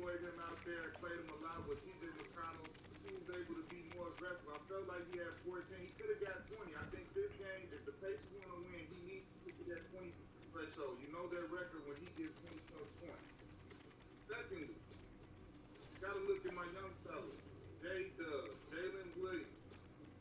deployed him out there and played him a lot with TJ McConnell. He was able to be more aggressive. I felt like he had 14. He could have got 20. I think this game, if the Pacers want to win, he needs to get to that 20 threshold. You know their record when he gets 20 plus points. Secondly, got to look at my young fellas. Jalen Williams.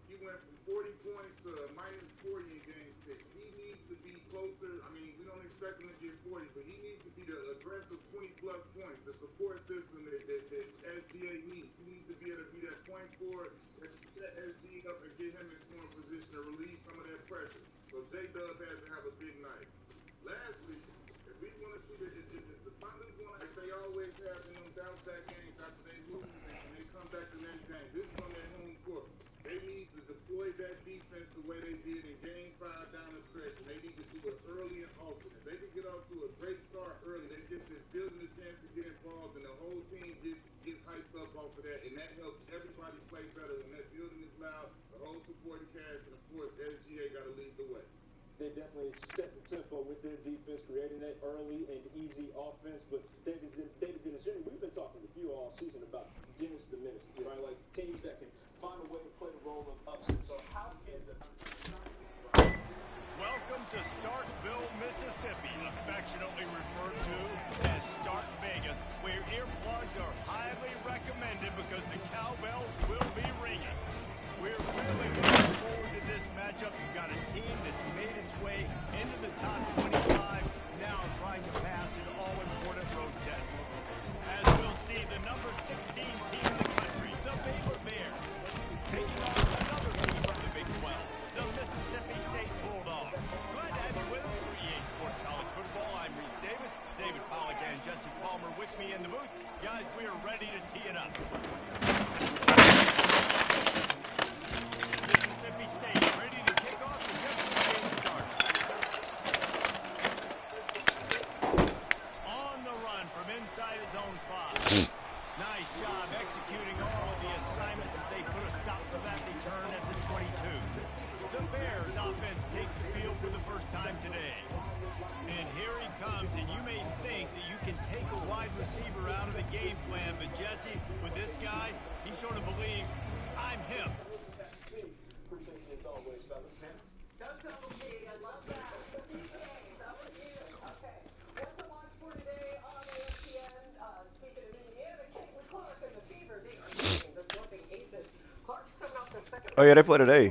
He went from 40 points to minus 40 in game 6. He needs to be closer. I mean, we don't expect him to get 40, but he needs to be the aggressive 20-plus points, the support system that SGA needs. He needs to be able to be that point forward that set SGA up and get him in scoring position to relieve some of that pressure. So J-Dub has to have a big night. Lastly, if we want to see if the Thunder want to, like they always have in them bounce-back games after they lose and they come back the next game, this is on their home court. They need to deploy that defense the way they did in Game 5 down the stretch, and they need to do it early and often. If they can get off to a great start early, they get this building a chance to get involved, and the whole team gets hyped up off of that, and that helps everybody play better when that building is loud, the whole supporting cast, and of course, SGA got to lead the way. They definitely set the tempo with their defense, creating that early and easy offense. But David Dennis Jr., we've been talking with you all season about Dennis the Menace, right? Like teams that can find a way to play the role of upset. So how can the... Welcome to Starkville, Mississippi, affectionately referred to as Stark Vegas, where earplugs are highly recommended because the cowbells will be ringing. We're really looking forward to this matchup. You've got a team that's made its way into the top 25, now trying to pass an all-important road test. As we'll see, the number 16 team in the country, the Baylor Bears, taking on another team from the Big 12, the Mississippi State Bulldogs. Glad to have you with us for EA Sports College Football. I'm Reese Davis, David Pollack and Jesse Palmer with me in the booth. Guys, we are ready to tee it up. Mississippi State ready to kick off the game start. On the run from inside his own 5. Nice job executing all of the assignments as they put a stop to that return at the 22. The Bears offense takes the field for the first time today. And here he comes, and you may think that you can take a wide receiver out of the game plan, but Jesse, with this guy, he sort of believes, I'm him. Appreciate you as always, fellas. That's okay. I love that. That was you. Okay. What to watch for today on ESPN? Speaking of Indiana, Caitlin Clark and the Fever, they are playing the Swamping Aces. Clark's coming off the second. Oh yeah, they play today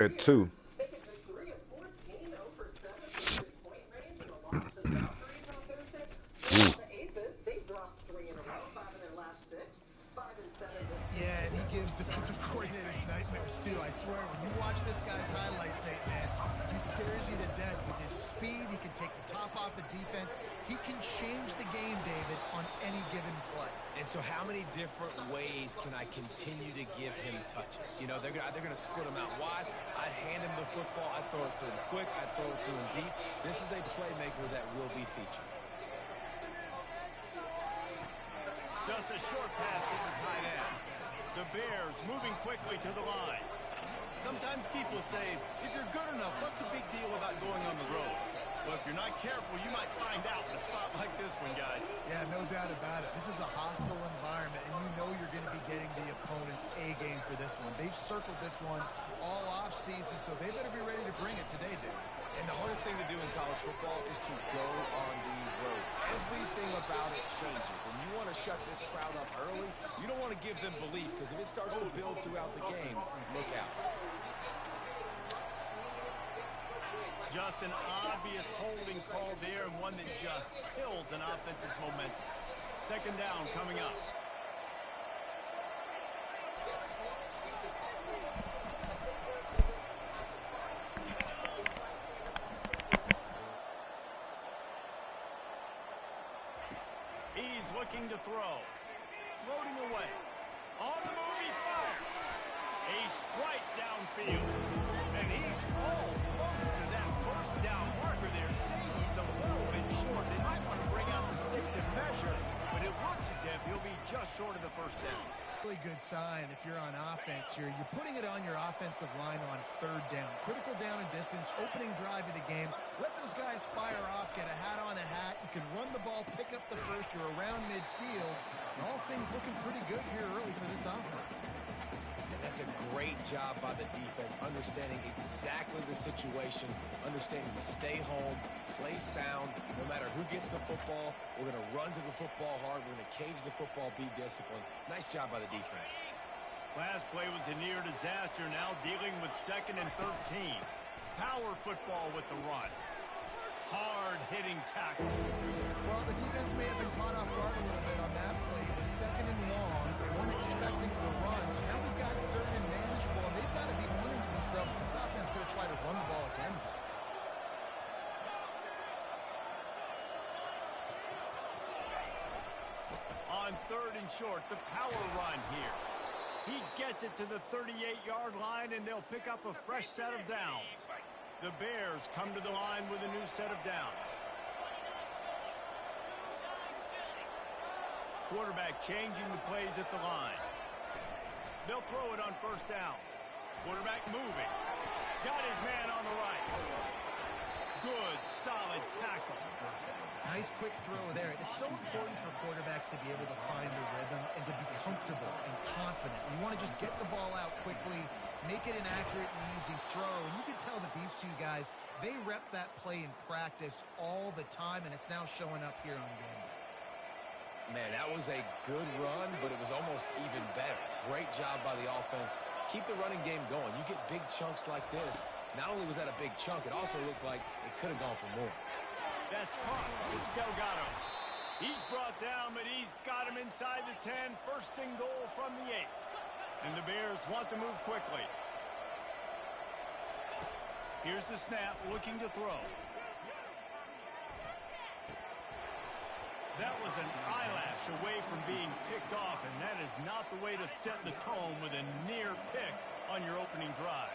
at 2. They get the 3 of 14, 0 for 7 from 3-point range, and the loss to the Valkyries on Thursday. The Aces, they dropped 3 in a row, 5 in their last 6, 5 and 7. Yeah, and he gives defensive coordinators nightmares too. I swear, when you watch this guy's highlight tape, man, he scares you to death with his speed. He can take the top off the defense. He can change the game, David, on any given play. And so how many different ways can I continue to give him touches? You know, they're going to split him out wide. I'd hand him the football. I'd throw it to him quick. I'd throw it to him deep. This is a playmaker that will be featured. Just a short pass to the tight end. The Bears moving quickly to the line. Sometimes people say, if you're good enough, what's the big deal about going on the road? Well, if you're not careful, you might find out in a spot like this one, guys. Yeah, no doubt about it. This is a hostile environment, and you know you're going to be getting the opponent's A game for this one. They've circled this one all off season, so they better be ready to bring it today, dude. And the hardest thing to do in college football is to go on the road. Everything about it changes, and you want to shut this crowd up early. You don't want to give them belief, because if it starts to build throughout the game, look out. Just an obvious holding call there, and one that just kills an offense's momentum. Second down coming up. He's looking to throw. Floating away. On the move, he fires. A strike downfield. And he's almost to that first down marker there, saying he's a little bit short. They might want to bring out the sticks and measure, but it looks as if he'll be just short of the first down. Really good sign if you're on offense here. You're putting it on your offensive line on third down. Critical down and distance, opening drive of the game. Let those guys fire off, get a hat on a hat. You can run the ball, pick up the first. You're around midfield. And all things looking pretty good here early for this offense. That's a great job by the defense, understanding exactly the situation, understanding to stay home, play sound. No matter who gets the football, we're going to run to the football hard. We're going to cage the football, be disciplined. Nice job by the defense. Last play was a near disaster, now dealing with 2nd and 13. Power football with the run. Hard-hitting tackle. Well, the defense may have been caught off guard a little bit on that play. It was 2nd and long. They weren't expecting the run, so now we've got 3rd and manageable, and they've got to be wondering to themselves, this offense is going to try to run the ball again. On 3rd and short, the power run here. He gets it to the 38-yard line, and they'll pick up a fresh set of downs. The Bears come to the line with a new set of downs. Quarterback changing the plays at the line. They'll throw it on 1st down. Quarterback moving. Got his man on the right. Good, solid tackle. Nice quick throw there. It's so important for quarterbacks to be able to find the rhythm and to be comfortable and confident. You want to just get the ball out quickly, make it an accurate and easy throw. And you can tell that these two guys, they rep that play in practice all the time, and it's now showing up here on game day. Man, that was a good run, but it was almost even better. Great job by the offense. Keep the running game going. You get big chunks like this. Not only was that a big chunk, it also looked like it could have gone for more. That's caught. It's still got him. He's brought down, but he's got him inside the 10. 1st and goal from the 8. And the Bears want to move quickly. Here's the snap, looking to throw. That was an eyelash away from being picked off, and that is not the way to set the tone with a near pick on your opening drive.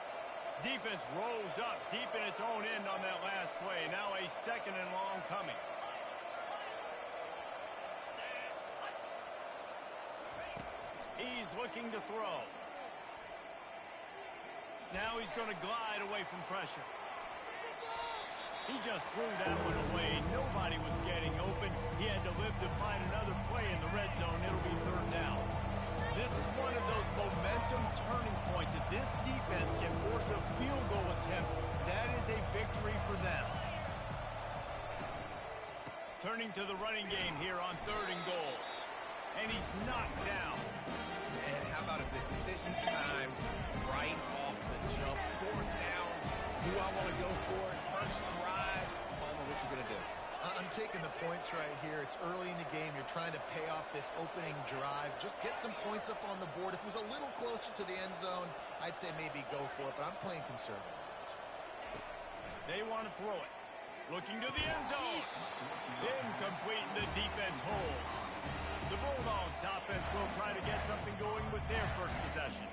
Defense rolls up deep in its own end on that last play. Now a 2nd and long coming. He's looking to throw. Now he's going to glide away from pressure. He just threw that one away. Nobody was getting open. He had to live to find another play in the red zone. It'll be 3rd down. This is one of those momentum turning points. If this defense can force a field goal attempt, that is a victory for them. Turning to the running game here on 3rd and goal. And he's knocked down. And how about a decision time right off the jump? 4th down. Do I want to go for it? First drive. Palmer, what you going to do? I'm taking the points right here. It's early in the game. You're trying to pay off this opening drive. Just get some points up on the board. If it was a little closer to the end zone, I'd say maybe go for it, but I'm playing conservative. They want to throw it. Looking to the end zone. Incomplete, the defense holds. The Bulldogs offense will try to get something going with their first possession.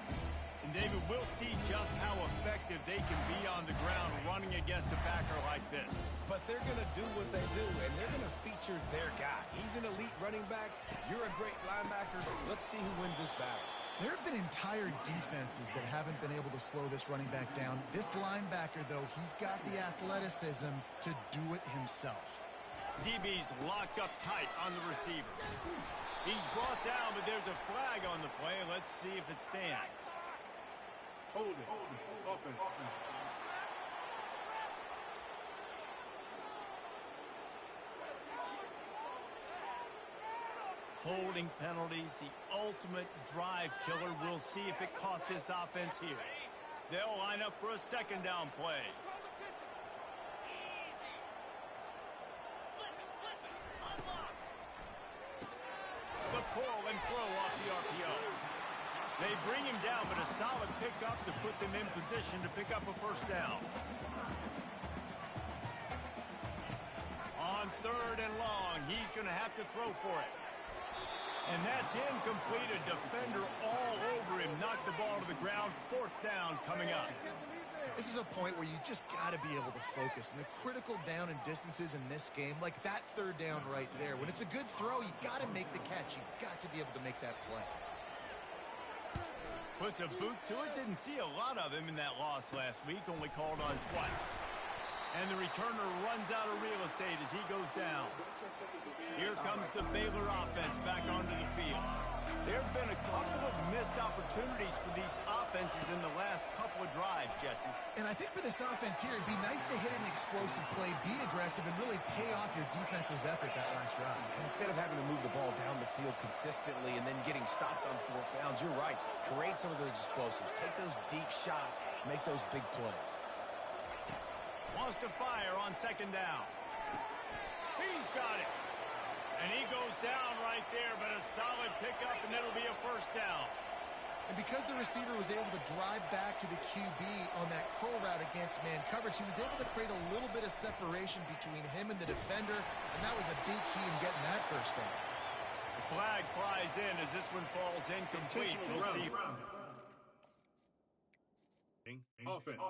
And David, we'll see just how effective they can be on the ground running against a backer like this. But they're going to do what they do, and they're going to feature their guy. He's an elite running back. You're a great linebacker. Let's see who wins this battle. There have been entire defenses that haven't been able to slow this running back down. This linebacker, though, he's got the athleticism to do it himself. DB's locked up tight on the receiver. He's brought down, but there's a flag on the play. Let's see if it stands. Hold it. Open. Holding penalties, the ultimate drive killer. We'll see if it costs this offense here. They'll line up for a 2nd down play. The pull and throw off the RPO. They bring him down, but a solid pickup to put them in position to pick up a 1st down. On 3rd and long, he's going to have to throw for it. And that's incomplete. A defender all over him. Knocked the ball to the ground. 4th down coming up. This is a point where you just got to be able to focus. And the critical down and distances in this game, like that 3rd down right there, when it's a good throw, you got to make the catch. You got to be able to make that play. Puts a boot to it. Didn't see a lot of him in that loss last week. Only called on twice. And the returner runs out of real estate as he goes down. Here comes the Baylor offense back onto the field. There have been a couple of missed opportunities for these offenses in the last couple of drives, Jesse. And I think for this offense here, it'd be nice to hit an explosive play, be aggressive, and really pay off your defense's effort that last drive. And instead of having to move the ball down the field consistently and then getting stopped on fourth downs, you're right. Create some of those explosives. Take those deep shots. Make those big plays. Wants to fire on second down. He's got it. And he goes down right there, but a solid pickup, and it'll be a first down. And because the receiver was able to drive back to the QB on that curl route against man coverage, he was able to create a little bit of separation between him and the defender, and that was a big key in getting that first down. The flag flies in as this one falls incomplete. We'll see. Offense.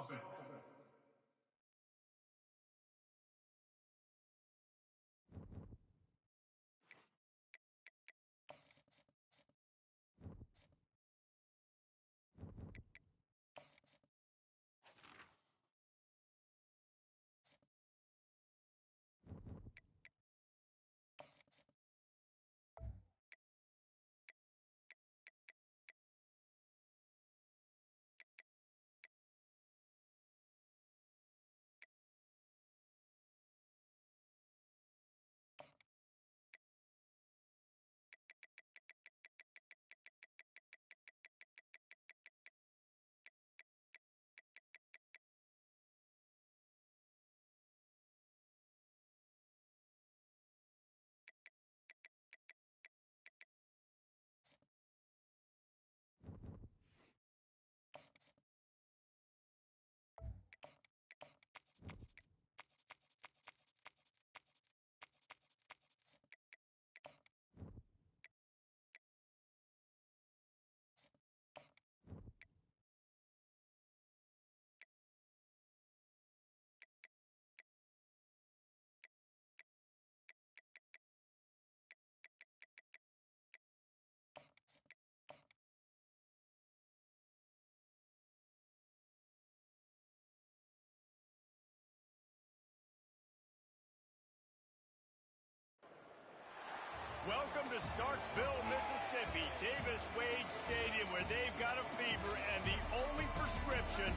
Welcome to Starkville, Mississippi, Davis Wade Stadium, where they've got a fever, and the only prescription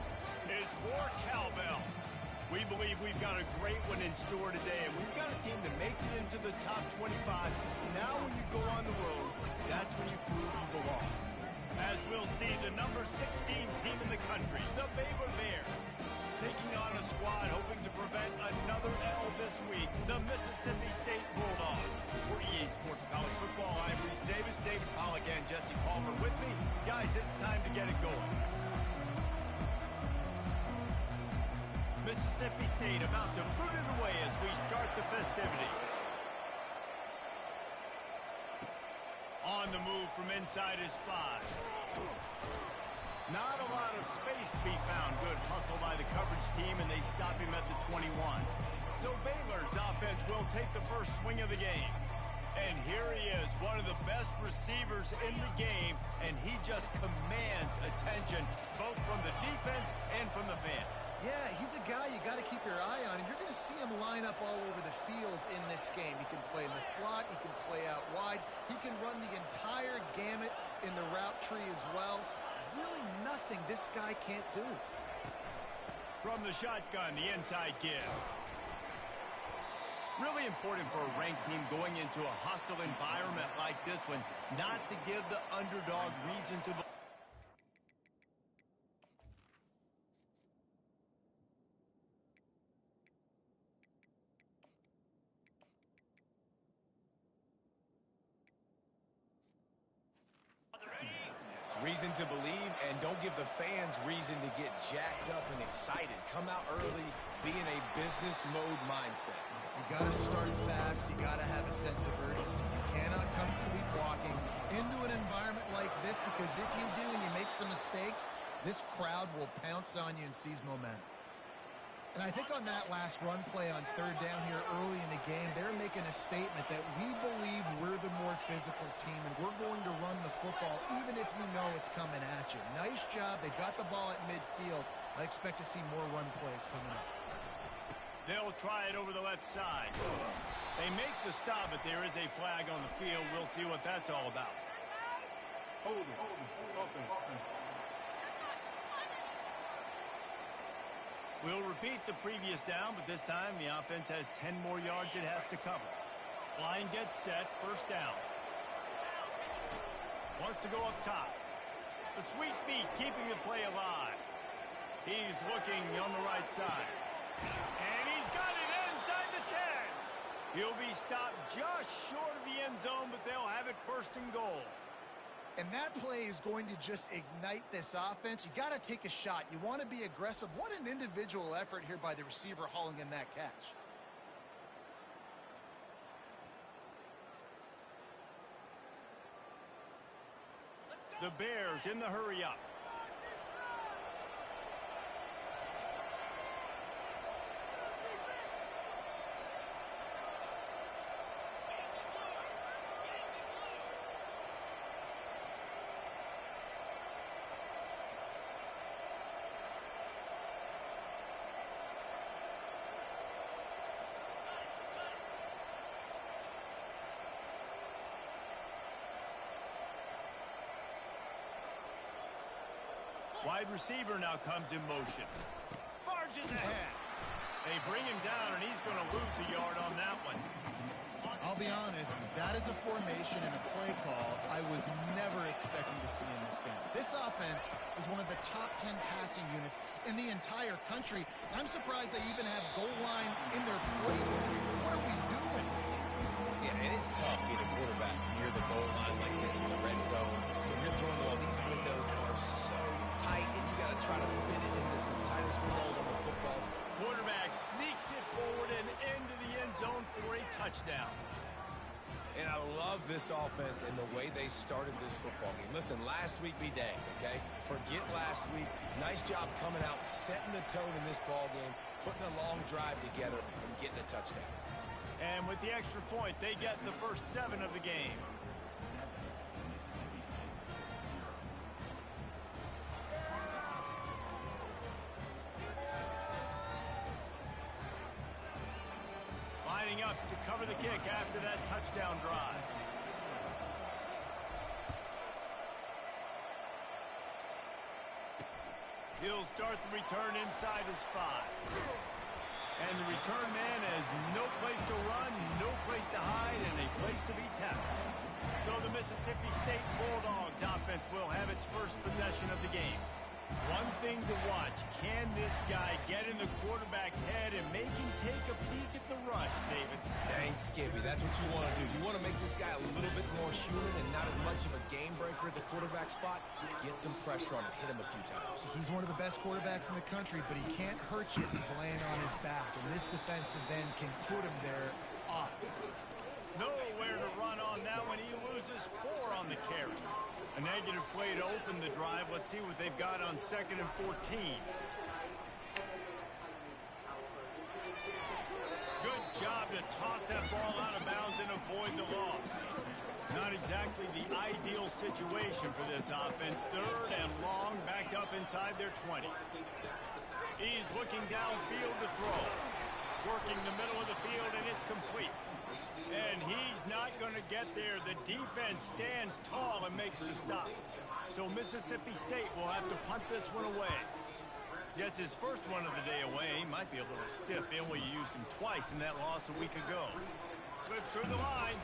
is more cowbell. We believe we've got a great one in store today, and we've got a team that makes it into the top 25. Now when you go on the road, that's when you prove you belong. As we'll see, the number 16 team in the country, the Baylor Bears, taking on a squad hoping to prevent another L this week, the Mississippi State Bulldogs. For EA Sports College Football, I'm Reese Davis, David Pollack, and Jesse Palmer with me. Guys, it's time to get it going. Mississippi State about to put it away as we start the festivities. On the move from inside his 5. Not a lot of space to be found. Good hustle by the coverage team, and they stop him at the 21. So Baylor's offense will take the first swing of the game. And here he is, one of the best receivers in the game, and he just commands attention, both from the defense and from the fans. Yeah, he's a guy you got to keep your eye on, and you're going to see him line up all over the field in this game. He can play in the slot, he can play out wide, he can run the entire gamut in the route tree as well. Really nothing this guy can't do. From the shotgun, the inside give. Really important for a ranked team going into a hostile environment like this one, not to give the underdog reason to believe. Reason to believe, and don't give the fans reason to get jacked up and excited. Come out early, be in a business mode mindset. You got to start fast. You got to have a sense of urgency. You cannot come sleepwalking into an environment like this, because if you do and you make some mistakes, this crowd will pounce on you and seize momentum. And I think on that last run play on third down here early in the game, they're making a statement that we believe we're the more physical team, and we're going to run the football even if you know it's coming at you. Nice job. They got the ball at midfield. I expect to see more run plays coming up. They'll try it over the left side. They make the stop, but there is a flag on the field. We'll see what that's all about. Hold it. Open. We'll repeat the previous down, but this time the offense has 10 more yards it has to cover. Line gets set, first down. Wants to go up top. The sweet feet keeping the play alive. He's looking on the right side. And he's got it inside the 10. He'll be stopped just short of the end zone, but they'll have it first and goal. And that play is going to just ignite this offense. You got to take a shot. You want to be aggressive. What an individual effort here by the receiver hauling in that catch. The Bears in the hurry up. Wide receiver now comes in motion. Barges ahead. They bring him down, and he's going to lose a yard on that one. I'll be honest, that is a formation and a play call I was never expecting to see in this game. This offense is one of the top 10 passing units in the entire country. I'm surprised they even have goal line in their playbook. What are we doing? Yeah, it is tough being a quarterback near the goal line like this in the red zone. When you're throwing the ball, these windows are so tight, and you got to try to fit it into some tightest windows on the football. Quarterback sneaks it forward and into the end zone for a touchdown. And I love this offense and the way they started this football game. Listen, last week be dang, okay? Forget last week. Nice job coming out, setting the tone in this ball game, putting a long drive together, and getting a touchdown. And with the extra point, they get the first 7 of the game. Lining up to cover the kick after that touchdown drive. He'll start the return inside his 5. And the return man has no place to run, no place to hide, and a place to be tackled. So the Mississippi State Bulldogs offense will have its first possession of the game. One thing to watch, can this guy get in the quarterback's head and make him take a peek at the rush, David? Dang, Skippy, that's what you want to do. You want to make this guy a little bit more human and not as much of a game breaker at the quarterback spot. Get some pressure on him, hit him a few times. He's one of the best quarterbacks in the country, but he can't hurt you if he's laying on his back, and this defensive end can put him there often. Nowhere to run on that one. He loses 4 on the carry. A negative play to open the drive. Let's see what they've got on 2nd and 14. Good job to toss that ball out of bounds and avoid the loss. Not exactly the ideal situation for this offense. 3rd and long, backed up inside their 20. He's looking downfield to throw. Working the middle of the field, and it's complete. And he's not going to get there. The defense stands tall and makes the stop. So Mississippi State will have to punt this one away. Gets his first one of the day away. He might be a little stiff. We used him twice in that loss a week ago. Slips through the line.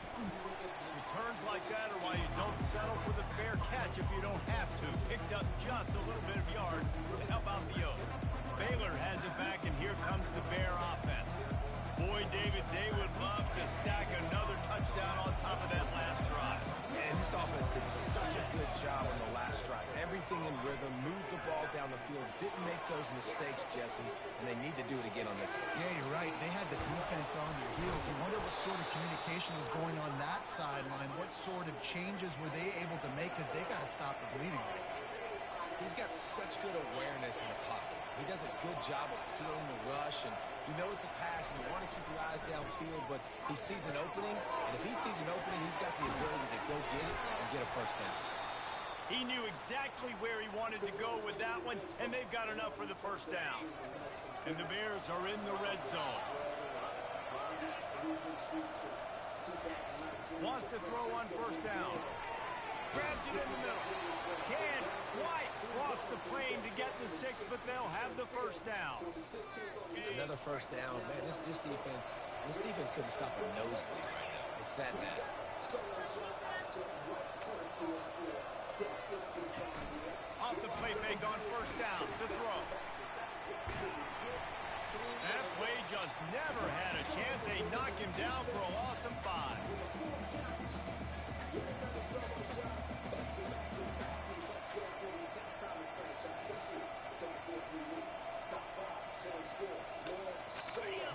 Returns like that are why you don't settle for the fair catch if you don't have to. Picks up just a little bit of yards to help out the Oak. Baylor has it back, and here comes the Bear offense. Boy, David, they would love to stack another touchdown on top of that last drive. And this offense did such a good job on the last drive. Everything in rhythm, moved the ball down the field, didn't make those mistakes, Jesse, and they need to do it again on this one. Yeah, you're right. They had the defense on their heels. You wonder what sort of communication was going on that sideline. What sort of changes were they able to make, because they got to stop the bleeding right now. He's got such good awareness in the pocket. He does a good job of feeling the rush, and you know it's a pass, and you want to keep your eyes downfield, but he sees an opening, and if he sees an opening, he's got the ability to go get a first down. He knew exactly where he wanted to go with that one, and they've got enough for the first down. And the Bears are in the red zone. Wants to throw on first down. Grabs it in the middle. Can't quite cross the plane to get the 6, but they'll have the first down. Another first down. Man, this defense couldn't stop a nosebleed right now. It's that bad. Off the play fake on first down to throw. That play just never had a chance. They knock him down for a loss of 5.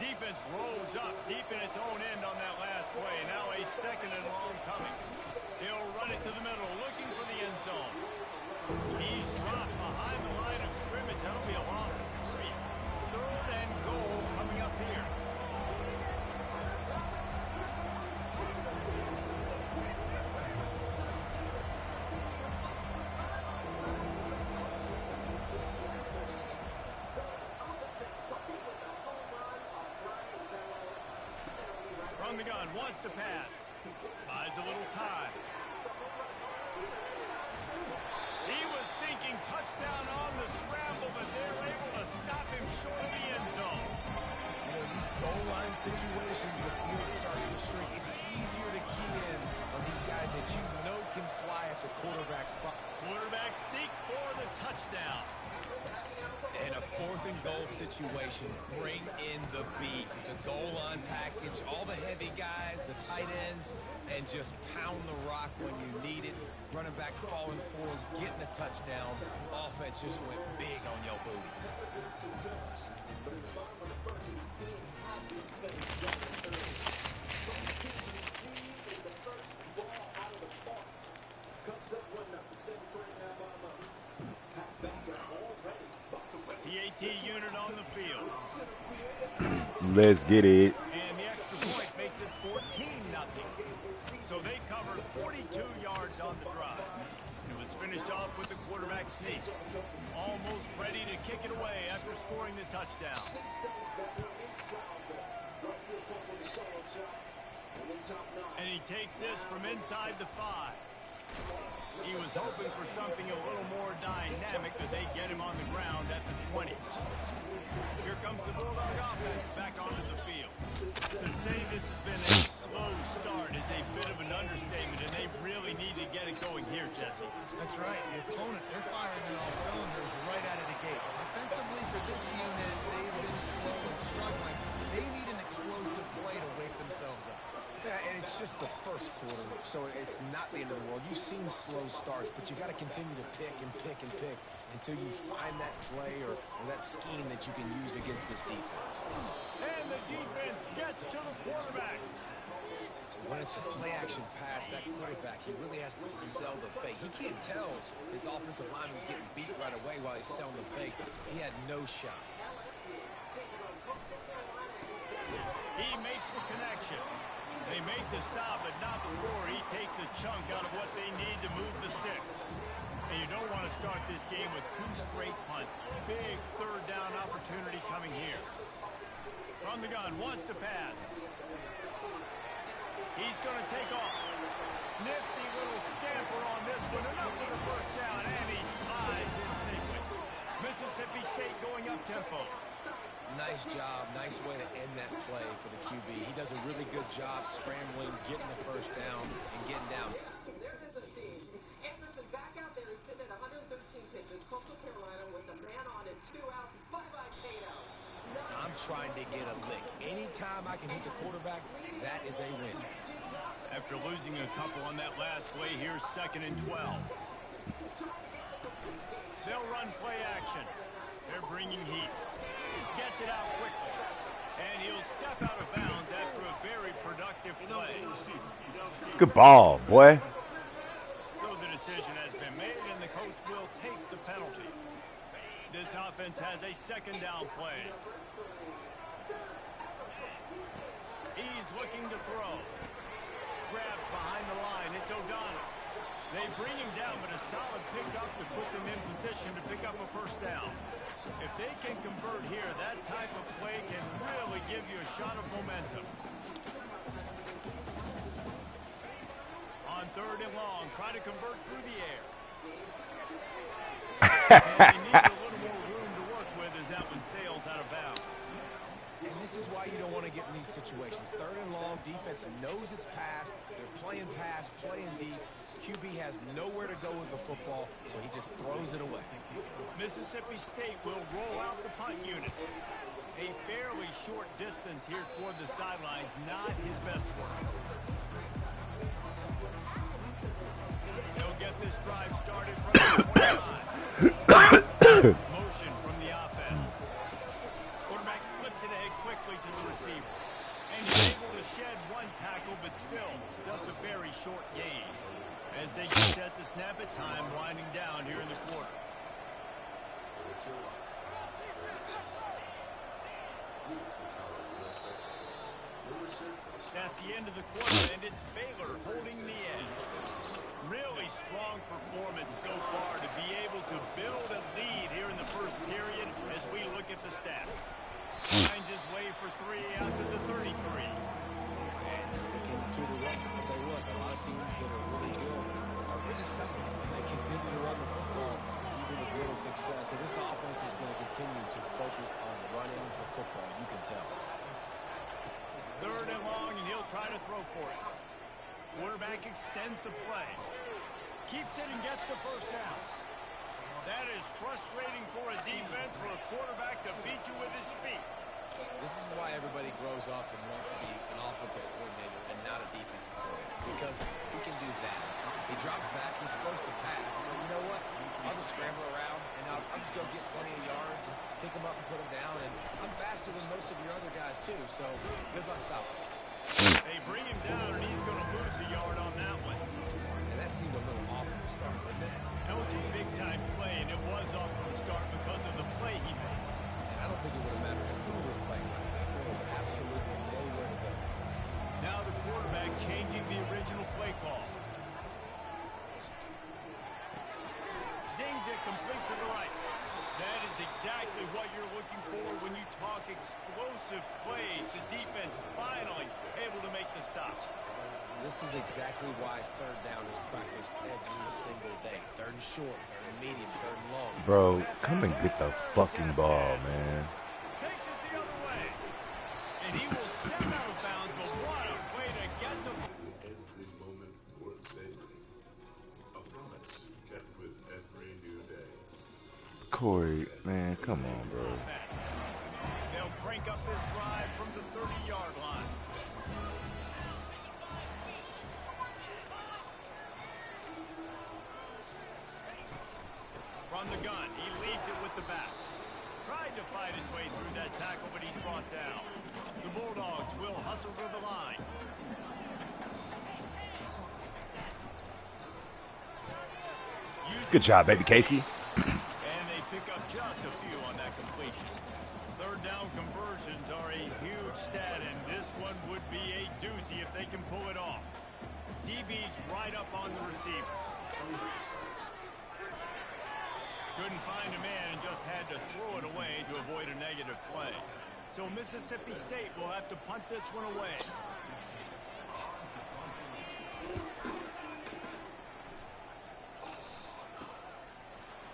Defense rolls up deep in its own end on that last play. Now a second and long coming. He'll run it to the middle, looking for the end zone. He's dropped behind the line of scrimmage. That'll be a loss of 3. 3rd and goal coming up here. From the gun, wants to pass. Buys a little time. He was thinking touchdown on the scramble, but they're able to stop him short of the end zone. You know, these goal line situations, the field starts to shrink. It's easier to key in on these guys that you know can fly at the quarterback spot. Quarterback sneak for the touchdown. In a 4th and goal situation, bring in the beef. The goal line package, all the heavy guys, the tight ends, and just pound the rock when you need it. Running back falling forward, getting the touchdown. Offense just went big on your booty. The AT unit on the field. Let's get it. And the extra point makes it 14-0. So they covered 42 yards on the drive. It was finished off with the quarterback sneak. Almost ready to kick it away after scoring the touchdown. And he takes this from inside the 5. He was hoping for something a little more dynamic, but they get him on the ground at the 20. Here comes the Bulldog offense back onto the field. To say this has been a slow start is a bit of an understatement, and they really need to get it going here, Jesse. That's right. The opponent, they're firing on all cylinders right out of the gate. Offensively for this unit, they've been slow and struggling. They need an explosive play to wake themselves up. Yeah, and it's just the first quarter, so it's not the end of the world. You've seen slow starts, but you got to continue to pick and pick and pick until you find that play or that scheme that you can use against this defense. And the defense gets to the quarterback. When it's a play-action pass, that quarterback, he really has to sell the fake. He can't tell his offensive lineman's getting beat right away while he's selling the fake. He had no shot. He makes the connection. They make the stop, but not before he takes a chunk out of what they need to move the sticks. And you don't want to start this game with 2 straight punts. Big 3rd down opportunity coming here. From the gun, wants to pass. He's going to take off. Nifty little scamper on this one. Enough for the first down, and he slides in safely. Mississippi State going up-tempo. Nice job. Nice way to end that play for the QB. He does a really good job scrambling, getting the first down, and getting down. There's the scene. Anderson back out there. He's sitting at 113 pitches. Coastal Carolina with a man on and 2 outs. Bye-bye, Cato. I'm trying to get a lick. Anytime I can hit the quarterback, that is a win. After losing a couple on that last play, here's 2nd and 12. They'll run play action. They're bringing heat. Gets it out quickly. And he'll step out of bounds after a very productive play. Good ball, boy. So the decision has been made, and the coach will take the penalty. This offense has a 2nd down play. He's looking to throw. Grabbed behind the line. It's O'Donnell. They bring him down, but a solid pickup to put them in position to pick up a first down. If they can convert here, that type of play can really give you a shot of momentum. On 3rd and long, try to convert through the air. And they need a little more room to work with as that one sails out of bounds. And this is why you don't want to get in these situations. 3rd and long, defense knows it's pass. They're playing pass, playing deep. QB has nowhere to go with the football, so he just throws it away. Mississippi State will roll out the punt unit. A fairly short distance here toward the sidelines, not his best work. He'll get this drive started from the 25. Motion from the offense. Quarterback flips it ahead quickly to the receiver. And he's able to shed one tackle, but still just a very short gain. As they get set to snap it, time winding down here in the quarter. That's the end of the quarter, and it's Baylor holding the edge. Really strong performance so far to be able to build a lead here in the first period as we look at the stats. Finds his way for 3 out to the 33. And sticking to the run that they was. A lot of teams that are really good are really stubborn, and they continue to run the football even with little success. So this offense is going to continue to focus on running the football. You can tell. 3rd and long, and he'll try to throw for it. Quarterback extends the play. Keeps it and gets the first down. That is frustrating for a defense, for a quarterback to beat you with his feet. This is why everybody grows up and wants to be an offensive coordinator and not a defensive coordinator, because he can do that. He drops back, he's supposed to pass, but you know what? I'll just scramble around, and I'll just go get plenty of yards and pick him up and put him down, and I'm faster than most of your other guys, too, so good luck stopping. They bring him down, and he's going to lose a yard on that one. And that seemed a little off from the start, didn't it? That was a big-time play, and it was off from the start because of the play he made. And I don't think it would have mattered who was playing right back. There was absolutely nowhere to go. Now the quarterback changing the original play call. Zings it complete to the right. That is exactly what you're looking for when you talk explosive plays. The defense finally able to make the stop. This is exactly why 3rd down is practiced every single day. 3rd and short, 3rd and medium, 3rd and long. Bro, come and get the fucking ball, man. Takes it the other way. And he will step out of bounds, but what a way to get the... Every moment worth saving. A promise kept with every new day. Corey, man, come on, bro. They'll crank up this drive from the 30-yard line. From the gun, he leaves it with the back. Tried to fight his way through that tackle, but he's brought down. The Bulldogs will hustle to the line. Good job, baby Casey. And they pick up just a few on that completion. 3rd down conversions are a huge stat, and this one would be a doozy if they can pull it off. DB's right up on the receiver. Couldn't find a man and just had to throw it away to avoid a negative play. So Mississippi State will have to punt this one away.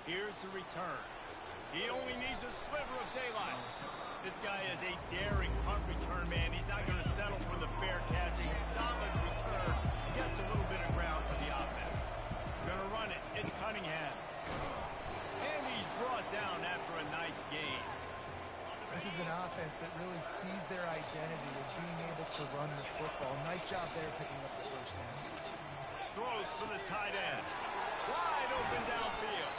Here's the return. He only needs a sliver of daylight. This guy is a daring punt return man. He's not going to settle for the fair catch. A solid return. Gets a little bit of ground for the offense. Going to run it. It's Cunningham. And he's brought down after a nice gain. This is an offense that really sees their identity as being able to run the football. Nice job there picking up the first down. Throws for the tight end. Wide open downfield.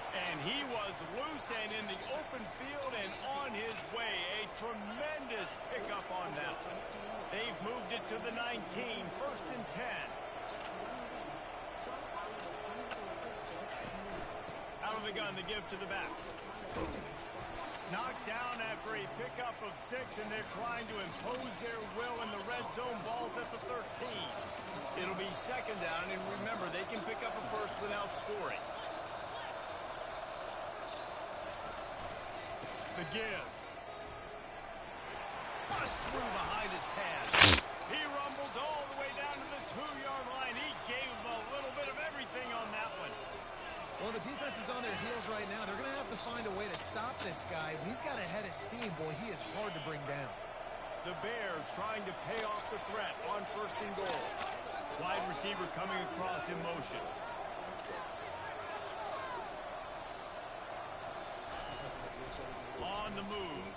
And he was loose and in the open field and on his way. A tremendous pickup on that one. They've moved it to the 19, 1st and 10. Out of the gun to give to the back. Knocked down after a pickup of 6, and they're trying to impose their will in the red zone. Ball's at the 13. It'll be 2nd down, and remember, they can pick up a first without scoring. The give. Bust through behind his pass. He rumbles all the way down to the 2-yard line. He gave him a little bit of everything on that one. Well, the defense is on their heels right now. They're going to have to find a way to stop this guy. When he's got a head of steam, boy, he is hard to bring down. The Bears trying to pay off the threat on 1st and goal. Wide receiver coming across in motion. On the move.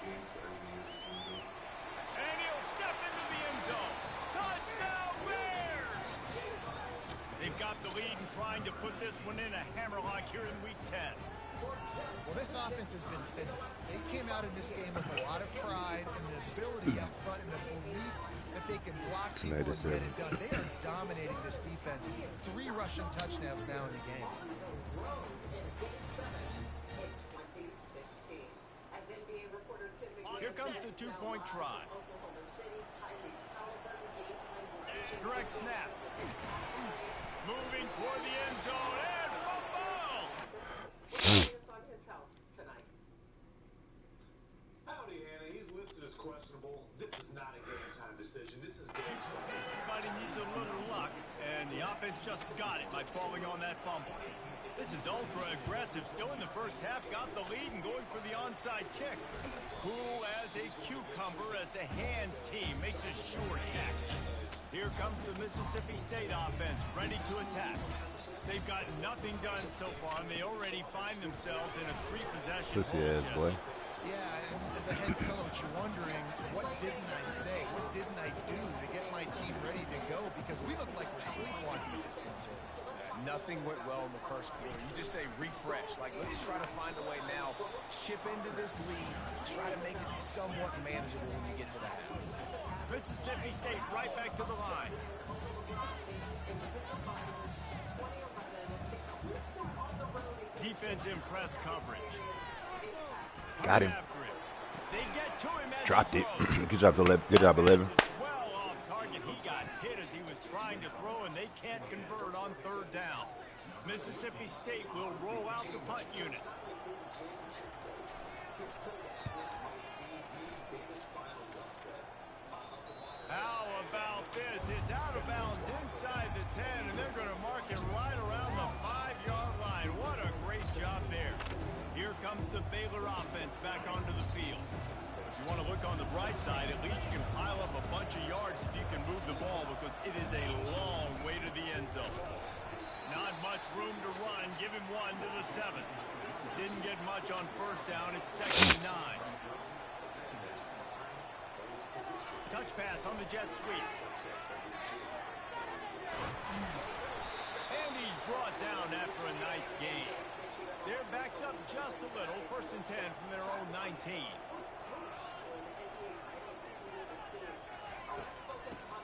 And he'll step into the end zone. Touchdown Bears! They've got the lead and trying to put this one in a hammerlock here in Week 10. Well, this offense has been physical. They came out in this game with a lot of pride and an ability up front and a belief that they can block people and get it done. They are dominating this defense. 3 rushing touchdowns now in the game. Here comes the 2-point try. Direct snap. Moving toward the end zone and fumble! Howdy, Hannah. He's listed as questionable. This is not a game-time decision. This is game Sunday. Everybody needs a little luck, and the offense just got it by falling on that fumble. This is ultra-aggressive. Still in the first half, got the lead and going for the onside kick. Cool as a cucumber as the hands team makes a sure catch. Here comes the Mississippi State offense, ready to attack. They've got nothing done so far, and they already find themselves in a 3-possession boy. Yeah, and as a head coach, you're wondering, what didn't I say? What didn't I do to get my team ready to go? Because we look like we're sleepwalking at this point. Nothing went well in the first quarter. You just say refresh. Like, let's try to find a way now. Chip into this lead. Try to make it somewhat manageable when you get to the half. Mississippi State right back to the line. Defense in press coverage. Got him. They get to him as Dropped he it. throws. Good job, 11. Good job, 11. Well off target. He got hit as he was trying to throw, and they can't convert on 3rd down. Mississippi State will roll out the punt unit. How about this? It's out of bounds inside the 10, and they're going to mark it right around the 5-yard line. What a great job there. Here comes the Baylor offense back onto the field. If you want to look on the bright side, at least you can pile up a bunch of yards if you can move the ball, because it is a long way to the end zone. Not much room to run. Give him 1 to the 7. Didn't get much on 1st down. It's 2nd and 9. Touch pass on the jet sweep. And he's brought down after a nice gain. They're backed up just a little. 1st and 10 from their own 19.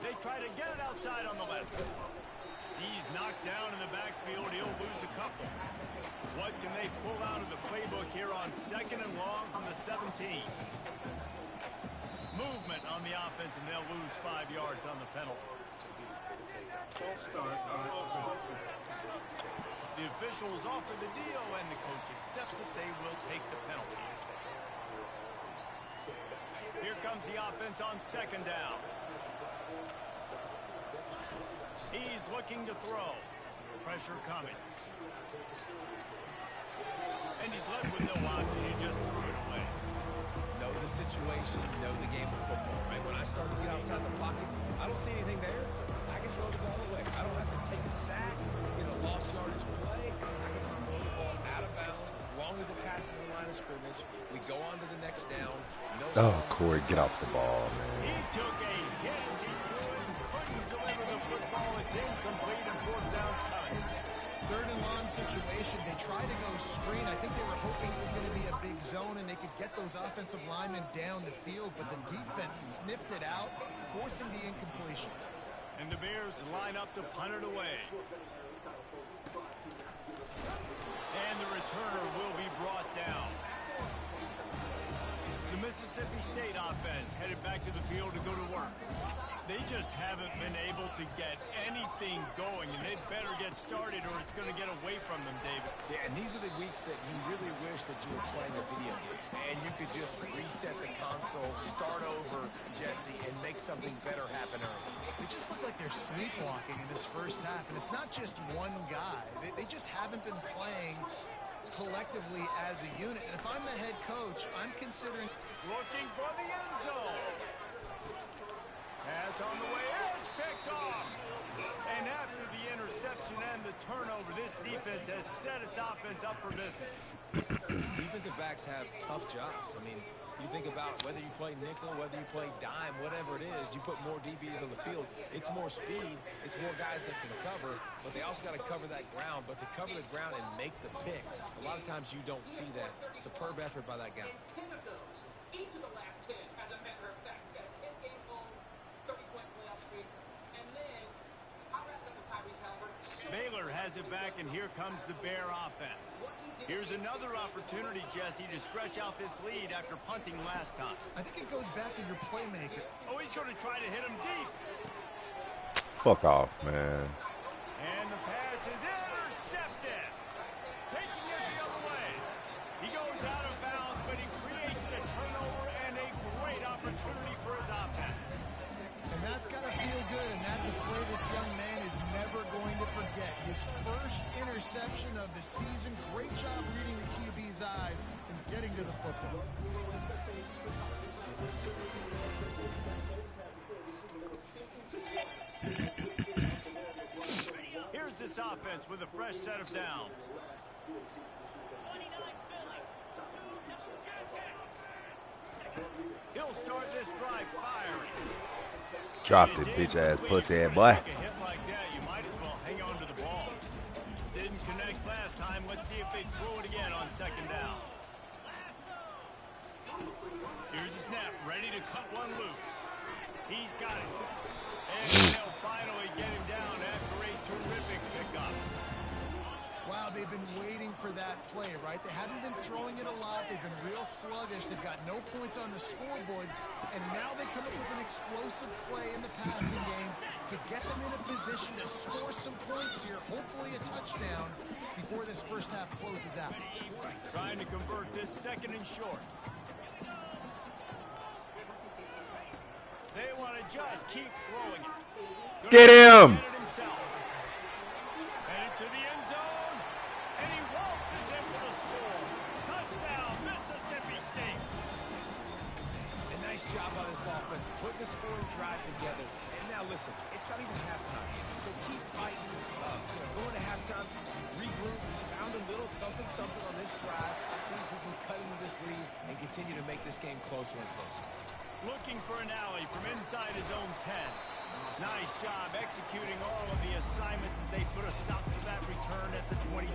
They try to get it outside on the left. He's knocked down in the backfield. He'll lose a couple. What can they pull out of the playbook here on 2nd and long from the 17? Movement on the offense, and they'll lose 5 yards on the penalty. False start on offense. The officials offer the deal, and the coach accepts it. They will take the penalty. Here comes the offense on 2nd down. He's looking to throw. Pressure coming. And he's left with no option. He just threw it away. Know the situation, know the game of football, right? When I start to get outside the pocket, I don't see anything there. I can throw the ball away. I don't have to take a sack, get a lost yardage play. I can just throw the ball out of bounds. As long as it passes the line of scrimmage, we go on to the next down. Oh, Corey, get off the ball, He man. took a hit as he threw it and couldn't deliver the football. It's incomplete and 4th down coming. 3rd and long situation. They tried to go screen. I think they were hoping it was going to be a big zone and they could get those offensive linemen down the field, but the defense sniffed it out, forcing the incompletion. And the Bears line up to punt it away. And the returner will be brought down. The Mississippi State offense headed back to the field to go to work. They just haven't been able to get anything going, and they'd better get started or it's going to get away from them, David. Yeah, and these are the weeks that you really wish that you were playing a video game. And you could just reset the console, start over, Jesse, and make something better happen early. They just look like they're sleepwalking in this first half, and it's not just one guy. They just haven't been playing collectively as a unit. And if I'm the head coach, I'm considering looking for the end zone. Pass on the way out, it's picked off. And after the interception and the turnover, this defense has set its offense up for business. Defensive backs have tough jobs. I mean, you think about whether you play nickel, whether you play dime, whatever it is, you put more DBs on the field. It's more speed. It's more guys that can cover, but they also got to cover that ground. But to cover the ground and make the pick, a lot of times you don't see that. Superb effort by that guy. 10 of those, each of the last 10, as a matter of fact, got a 10-game home, 30-point playoff streak, and then I wrapped up with Tyrese Halliburton. Baylor has it back, and here comes the Bear offense. Here's another opportunity, Jesse, to stretch out this lead after punting last time. I think it goes back to your playmaker. Oh, he's going to try to hit him deep. Fuck off, man. And the pass is intercepted. Taking it the other way. He goes out of bounds, but he creates the turnover and a great opportunity for his offense. And that's got to feel good, and that's a play this young man is never going to forget. His first interception of the season. Great job reading the QB's eyes and getting to the football. Here's this offense with a fresh set of downs. He'll start this drive firing. Dropped it, bitch ass pussy ass boy. A hit like that, you might as well hang on to the ball. Didn't connect last time. Let's see if they throw it again on second down. Here's a snap, ready to cut one loose. He's got it. And they'll finally get him down after a terrific pickup. Wow, they've been waiting for that play, right? They haven't been throwing it a lot. They've been real sluggish. They've got no points on the scoreboard. And now they come up with an explosive play in the passing game to get them in a position to score some points here, hopefully a touchdown, before this first half closes out. Trying to convert this second and short. They want to just keep throwing it. Get him! Headed to the end zone. And he waltzes in for the score. Touchdown, Mississippi State. A nice job by this offense, putting the scoring drive together. And now listen, it's not even halftime, so keep fighting. Going to halftime, regroup, found a little something on this drive. See if we can cut into this lead and continue to make this game closer and closer. Looking for an alley from inside his own 10. Nice job executing all of the assignments as they put a stop to that return at the 22.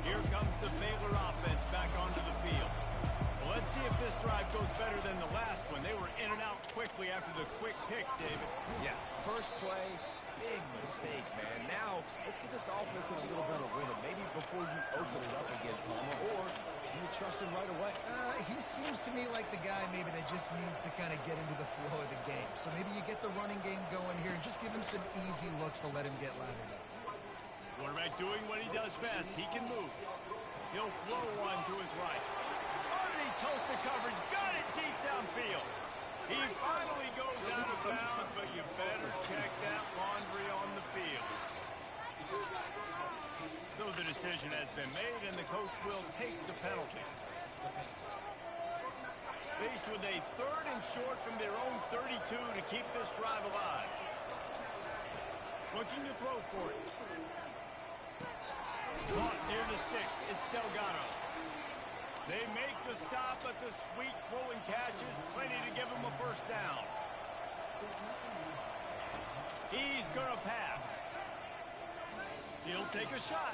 Here comes the Baylor offense back onto the field. Well, let's see if this drive goes better than the last one. They were in and out quickly after the quick pick, David. Yeah, first play, big mistake, man. Now, let's get this offense in a little better rhythm. Maybe before you open it up again, Palmer, or do you trust him right away? He seems to me like the guy maybe that just needs to kind of get into the flow of the game. So maybe you get the running game going here and just give him some easy looks to let him get lathered up. Quarterback doing what he does best. He can move. He'll throw one to his right. Underneath toasted coverage. Got it deep downfield. He finally goes out of bounds, but you better check that laundry on the field. So the decision has been made, and the coach will take the penalty. Faced with a third and short from their own 32 to keep this drive alive. Looking to throw for it. Caught near the sticks. It's Delgado. They make the stop, but the sweet throwing catch is plenty to give him a first down. He's going to pass. He'll take a shot.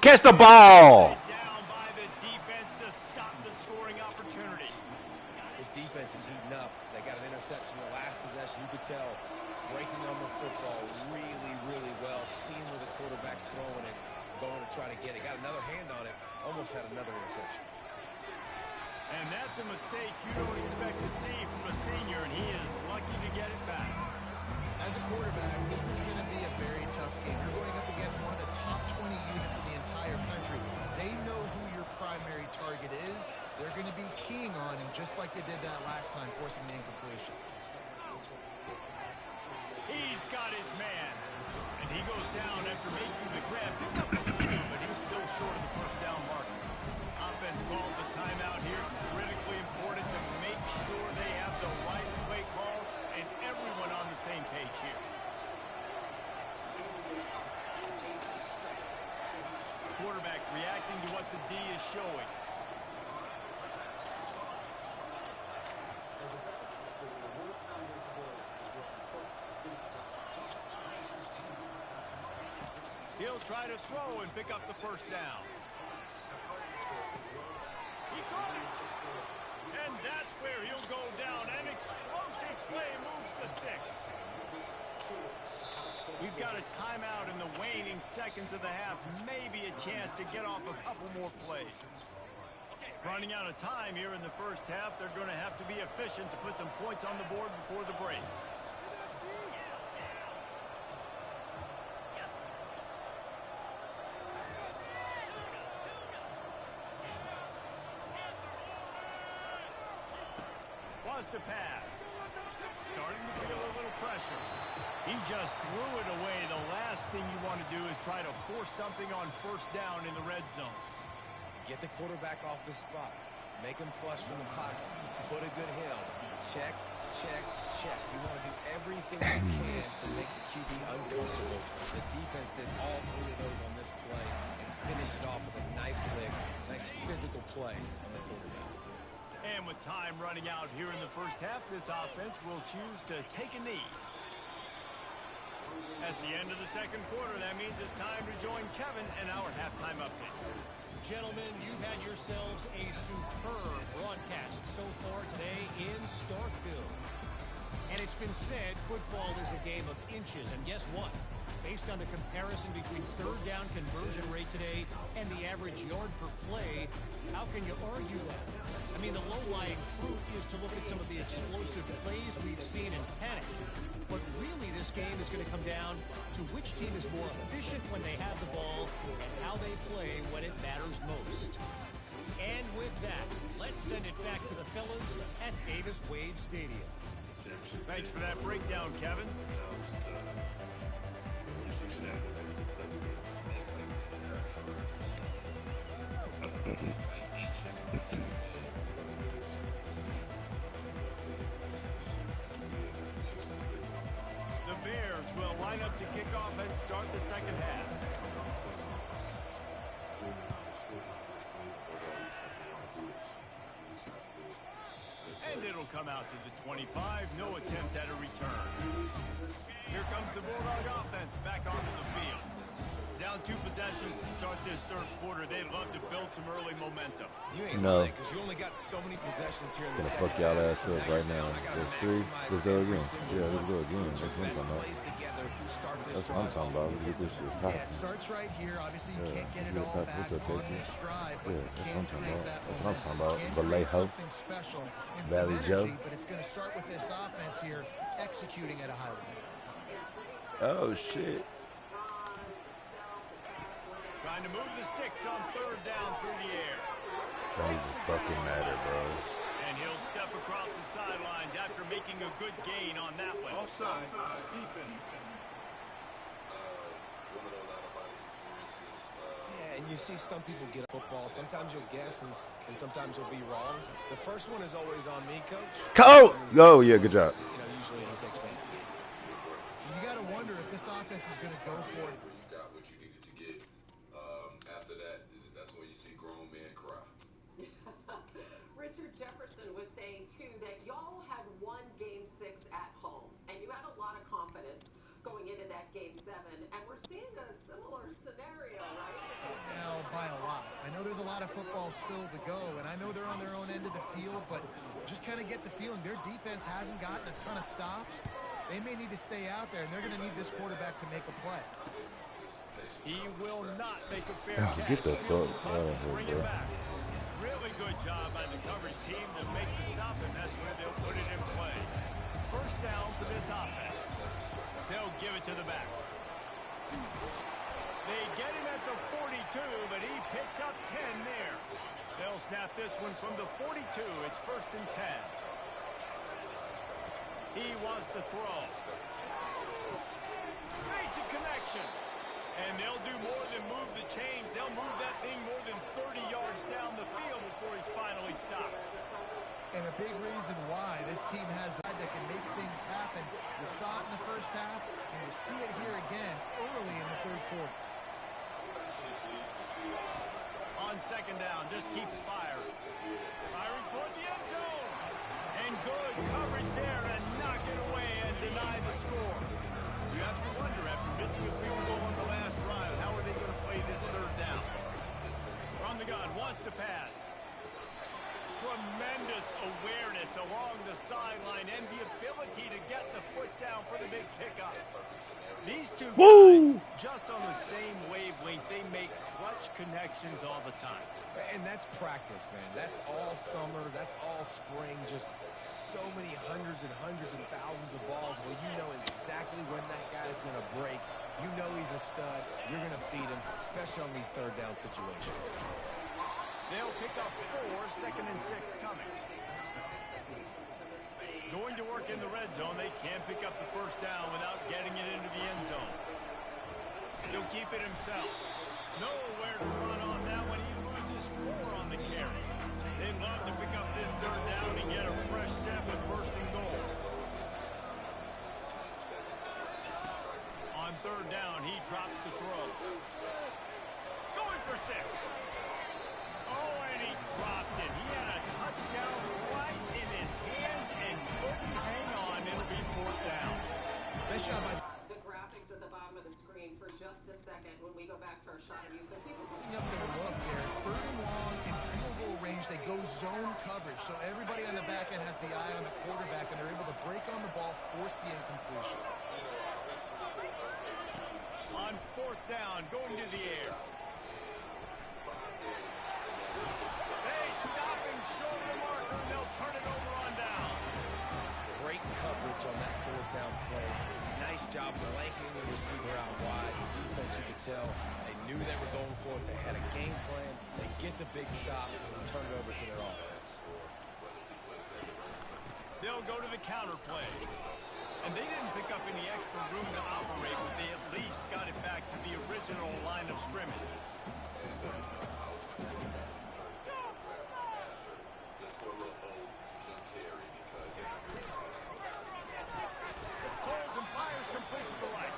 Catch the ball! Down by the defense to stop the scoring opportunity. This defense is heating up. They got an interception in the last possession. You could tell breaking on the football really, really well. Seeing where the quarterback's throwing it, going to try to get it. Got another hand on it. Almost had another interception. And that's a mistake you don't expect to see from a senior, and he is lucky to get it back. As a quarterback, this is going to be a very tough game. You're going up against one of the top 20 units in the entire country. They know who your primary target is. They're going to be keying on him, just like they did that last time, forcing the incompletion. He's got his man. And he goes down after making the grab. Picked up a few, but he's still short of the first down mark. Offense calls a timeout here. Critically important to make sure they have the right play call and everyone on the same page here. Quarterback reacting to what the D is showing. He'll try to throw and pick up the first down. He caught it. And that's where he'll go down. An explosive play moves the sticks. We've got a timeout in the waning seconds of the half. Maybe a chance to get off a couple more plays. Running out of time here in the first half. They're going to have to be efficient to put some points on the board before the break. To pass. Starting to feel a little pressure. He just threw it away. The last thing you want to do is try to force something on first down in the red zone. Get the quarterback off his spot. Make him flush from the pocket. Put a good hit on him. Check, check, check. You want to do everything you can to make the QB uncomfortable. The defense did all three of those on this play and finished it off with a nice lick, nice physical play on the quarterback. And with time running out here in the first half, this offense will choose to take a knee. That's the end of the second quarter. That means it's time to join Kevin in our halftime update. Gentlemen, you've had yourselves a superb broadcast so far today in Starkville. And it's been said football is a game of inches. And guess what? Based on the comparison between third down conversion rate today and the average yard per play, how can you argue that? I mean, the low-lying fruit is to look at some of the explosive plays we've seen in panic. But really, this game is going to come down to which team is more efficient when they have the ball and how they play when it matters most. And with that, let's send it back to the fellas at Davis-Wade Stadium. Thanks for that breakdown, Kevin. Will line up to kick off and start the second half. And it'll come out to the 25. No attempt at a return. Here comes the Bulldog offense back onto the field. Down 2 possessions to start this third quarter. They'd love to build some early momentum. You ain't lying, because you only got so many possessions here in the gonna fuck y'all ass up right now. There's 3. Let's go again. Yeah, let's go again. That's what I'm talking about. That's what I'm talking about. Let's get this shit popping. Yeah, it starts right here. Obviously, you can't get it all back What's up, on Casey? this drive, but Yeah, you that's can what I'm talking create about. that That's what I'm talking about. momentum. Vallejo. Something special and Valley some Joe. energy, but it's going to start with this offense here executing at a high level. Oh, shit. Trying to move the sticks on third down through the air. Don't even fucking matter, bro. And he'll step across the sidelines after making a good gain on that one. Offside. Defense. Yeah, and you see some people get football. Sometimes you'll guess, and sometimes you'll be wrong. The first one is always on me, Coach. Oh, yeah, good job. You know, usually he takes me. You got to wonder if this offense is going to go for it. You got what you needed to get. After that, that's when you see grown men cry. Richard Jefferson was saying, too, that y'all had won Game 6 at home, and you had a lot of confidence going into that Game 7, and we're seeing a similar scenario, right? Now, by a lot. I know there's a lot of football still to go, and I know they're on their own end of the field, but just kind of get the feeling their defense hasn't gotten a ton of stops. They may need to stay out there, and they're going to need this quarterback to make a play. He will not make a fair Oh, catch. get the fuck out of here, Bring bro. it back. Really good job by the coverage team to make the stop, and that's where they'll put it in play. First down for this offense. They'll give it to the back. They get him at the 42, but he picked up 10 there. They'll snap this one from the 42. It's 1st and 10. He wants to throw. Makes a connection. And they'll do more than move the chains. They'll move that thing more than 30 yards down the field before he's finally stopped. And a big reason why this team has that can make things happen. You saw it in the first half, and you see it here again early in the third quarter. On second down, just keeps firing. Firing toward the end zone. And good coverage there and knock it away and deny the score. You have to wonder, after missing a field goal on the last drive, how are they going to play this third down? From the gun, wants to pass. Tremendous awareness along the sideline and the ability to get the foot down for the big pickup. These two guys, just on the same wavelength, they make clutch connections all the time. And that's practice, man. That's all summer. That's all spring. Just so many hundreds and thousands of balls where you know exactly when that guy's going to break. You know he's a stud. You're going to feed him, especially on these third down situations. They'll pick up 4, 2nd and 6 coming. Going to work in the red zone. They can't pick up the first down without getting it into the end zone. He'll keep it himself. Nowhere to run on that one. He loses 4 on the carry. They'd love to pick up this third down and get a fresh set with 1st and goal. On third down, he drops the throw. Going for 6. Oh, and he dropped it. He had a touchdown right in his hands and couldn't hang on. It'll be 4th down. Nice job by The graphics at the bottom of the screen for just a second when we go back for a shot of you. So people up their look there. 3rd and long in field goal range. They go zone coverage. So everybody on the back end has the eye on the quarterback, and they're able to break on the ball, force the incompletion. On 4th down, going to the air. They stop him short of the marker, and they'll turn it over on down. Great coverage on that 4th down play. Nice job blanketing the receiver out wide. The defense, you could tell, they knew they were going for it. They had a game plan. They get the big stop and turn it over to their offense. They'll go to the counter play. And they didn't pick up any extra room to operate, but they at least got it back to the original line of scrimmage. Holds and fires complete to the right.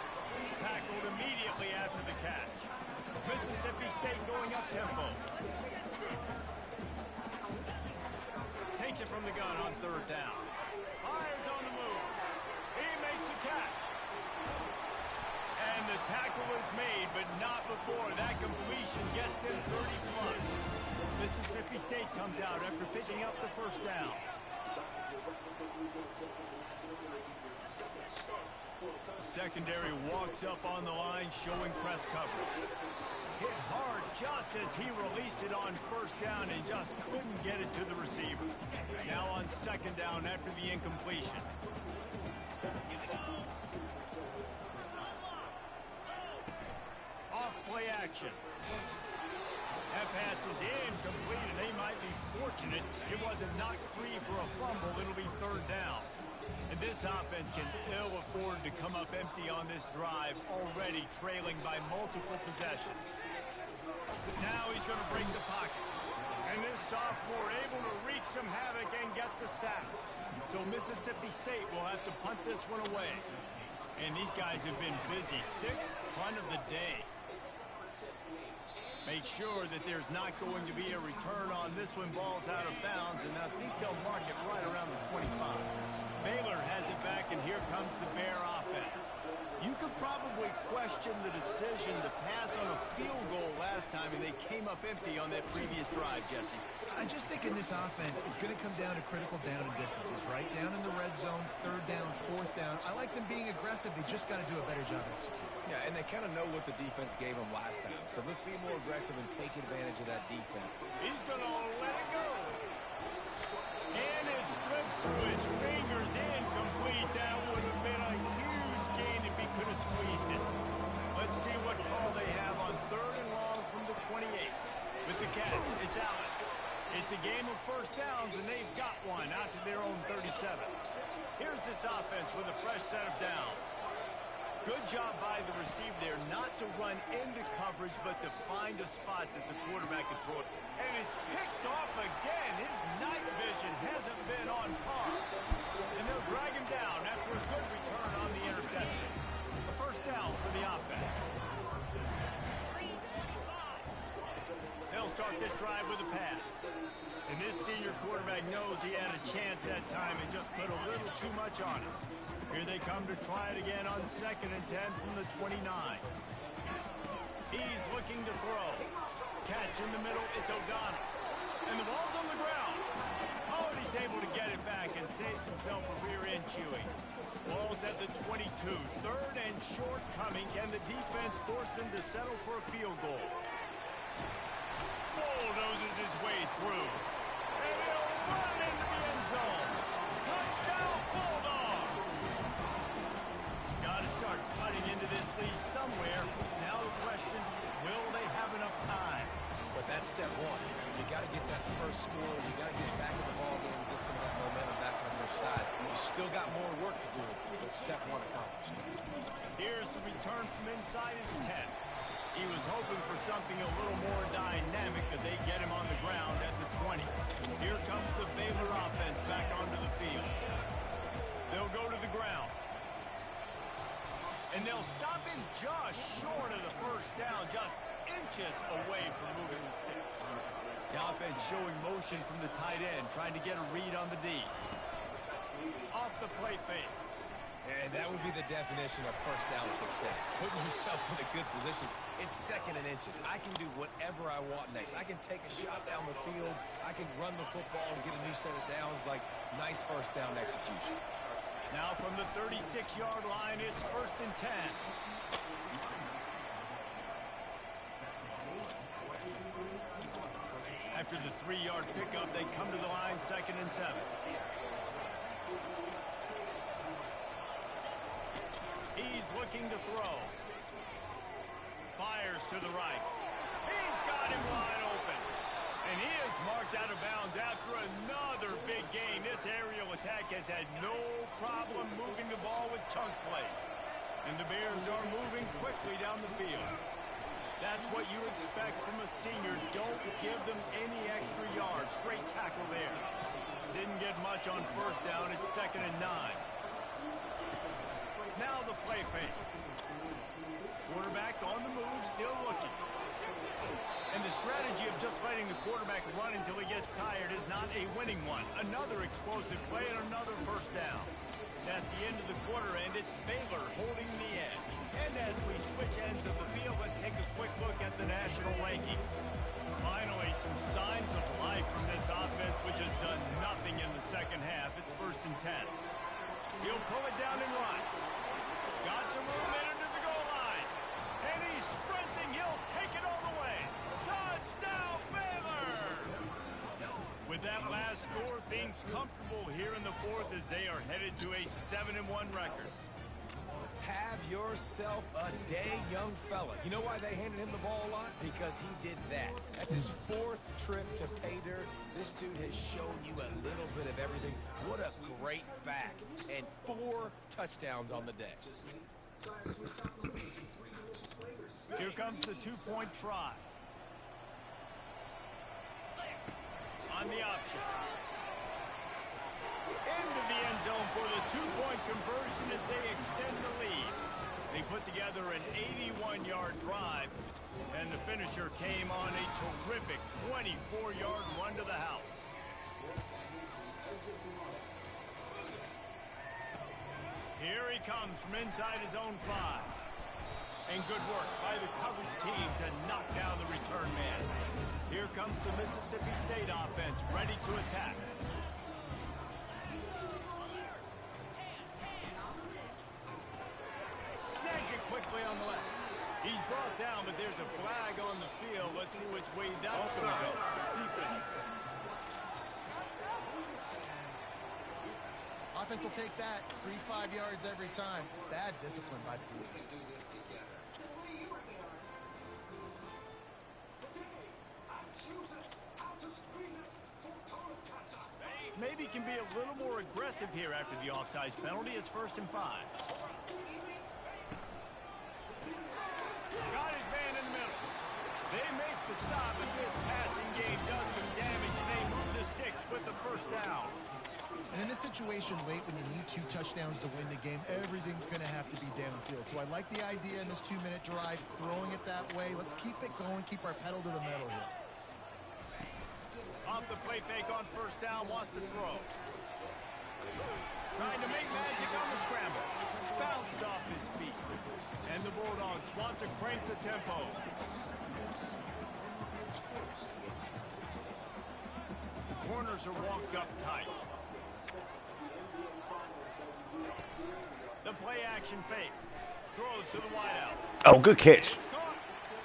Tackled immediately after the catch. Mississippi State going up tempo. Takes it from the gun on third down. Fires on the move. He makes the catch. And the tackle is made, but not before that completion gets them 30+. Mississippi State comes out after picking up the first down. Secondary walks up on the line, showing press coverage. Hit hard just as he released it on first down and just couldn't get it to the receiver. Now on second down after the incompletion. Off play action. That pass is incomplete, and they might be fortunate it wasn't knocked free for a fumble. It'll be third down. And this offense can ill afford to come up empty on this drive, already trailing by multiple possessions. Now he's going to break the pocket. And this sophomore able to wreak some havoc and get the sack. So Mississippi State will have to punt this one away. And these guys have been busy. 6th punt of the day. Make sure that there's not going to be a return on this one. Ball's out of bounds, and I think they'll mark it right around the 25. Baylor has it back, and here comes the Bear offense. You could probably question the decision to pass on a field goal last time, and they came up empty on that previous drive, Jesse. I just think in this offense, it's going to come down to critical down and distances, right? Down in the red zone, third down, fourth down. I like them being aggressive. They just got to do a better job executing. Yeah, and they kind of know what the defense gave them last time. So let's be more aggressive and take advantage of that defense. He's going to let it go. And it slips through his fingers, incomplete. That would have been a huge gain if he could have squeezed it. Let's see what call they have on 3rd and long from the 28. With the catch, it's Allen. It's a game of first downs, and they've got one out to their own 37. Here's this offense with a fresh set of downs. Good job by the receiver there, not to run into coverage, but to find a spot that the quarterback can throw it. And it's picked off again. His night vision hasn't been on par. And they'll drag him down after a good return on the interception. A first down for the offense. They'll start this drive with a pass. And this senior quarterback knows he had a chance that time and just put a little too much on it. Here they come to try it again on 2nd and 10 from the 29. He's looking to throw. Catch in the middle, it's O'Donnell. And the ball's on the ground. Oh, and he's able to get it back and saves himself a rear end chewing. Ball's at the 22. 3rd and short coming. Can the defense force them to settle for a field goal? Bulldozes his way through. And he'll run into the end zone. Touchdown, Bulldogs! Got to start cutting into this lead somewhere. Now the question, will they have enough time? But that's step one. You got to get that first score. You got to get back in the ball game and get some of that momentum back on your side. You still got more work to do, but step one accomplished. Here's the return from inside his 10. He was hoping for something a little more dynamic, but they get him on the ground at the 20. Here comes the Baylor offense back onto the field. They'll go to the ground. And they'll stop him just short of the first down, just inches away from moving the sticks. The offense showing motion from the tight end, trying to get a read on the D. Off the play fake. And that would be the definition of first down success. Putting yourself in a good position. It's 2nd and inches. I can do whatever I want next. I can take a shot down the field. I can run the football and get a new set of downs. Like, nice first down execution. Now from the 36-yard line, it's 1st and 10. After the 3-yard pickup, they come to the line, 2nd and 7. He's looking to throw. Fires to the right. He's got him wide open. And he is marked out of bounds after another big gain. This aerial attack has had no problem moving the ball with chunk plays. And the Bears are moving quickly down the field. That's what you expect from a senior. Don't give them any extra yards. Great tackle there. Didn't get much on first down. It's 2nd and 9. Now the play fake. Quarterback on the move, still looking. And the strategy of just letting the quarterback run until he gets tired is not a winning one. Another explosive play and another first down. That's the end of the quarter, and it's Baylor holding the edge. And as we switch ends of the field, let's take a quick look at the national rankings. Finally, some signs of life from this offense, which has done nothing in the second half. It's 1st and 10. He'll pull it down and run. Got some room in under the goal line. And he's sprinting. He'll take it all the way. Touchdown, Baylor! With that last score, things comfortable here in the 4th as they are headed to a 7-1 record. Have yourself a day, young fella. You know why they handed him the ball a lot? Because he did that. That's his 4th trip to pay dirt. This dude has shown you a little bit of everything. What a great back. And 4 touchdowns on the day. Here comes the 2-point try. On the option. Into the end zone for the 2-point conversion as they extend the lead. They put together an 81-yard drive, and the finisher came on a terrific 24-yard run to the house. Here he comes from inside his own 5. And good work by the coverage team to knock down the return man. Here comes the Mississippi State offense, ready to attack. Snags it quickly on the left. He's brought down, but there's a flag on the field. Let's see which way that's going to go. Defense. Offense will take that. 3-5 yards every time. Bad discipline by the defense. Maybe can be a little more aggressive here after the offsides penalty. It's 1st and 5. Got his man in the middle. They make the stop, but this passing game does some damage, and they move the sticks with the 1st down. And in this situation late when you need 2 touchdowns to win the game, everything's going to have to be downfield. So I like the idea in this 2-minute drive, throwing it that way. Let's keep it going, keep our pedal to the metal here. Off the play fake on 1st down, wants to throw. Trying to make magic on the scramble. Bounced off his feet. And the Bulldogs want to crank the tempo. Corners are walked up tight. The play action fake. Throws to the wideout. Oh, good catch.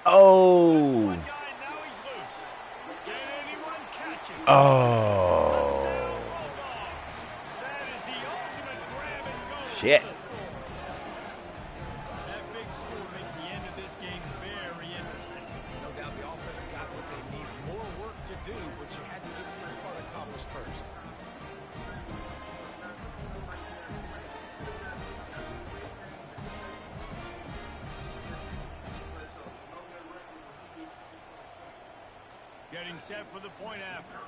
Oh. Oh. That is the ultimate grab and go. Shit. That big score makes the end of this game very interesting. No doubt the offense got what they need. More work to do, but you had to get this part accomplished first. Getting set for the point after.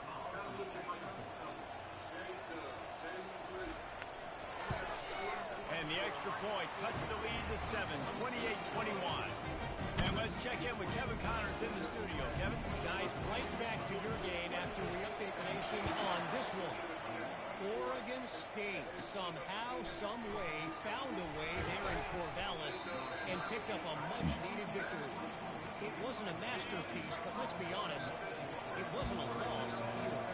And the extra point cuts the lead to 7, 28-21. And let's check in with Kevin Connors in the studio. Kevin? Guys, right back to your game after we update the nation on this one. Oregon State somehow, some way, found a way there in Corvallis and picked up a much-needed victory. It wasn't a masterpiece, but let's be honest, it wasn't a loss either.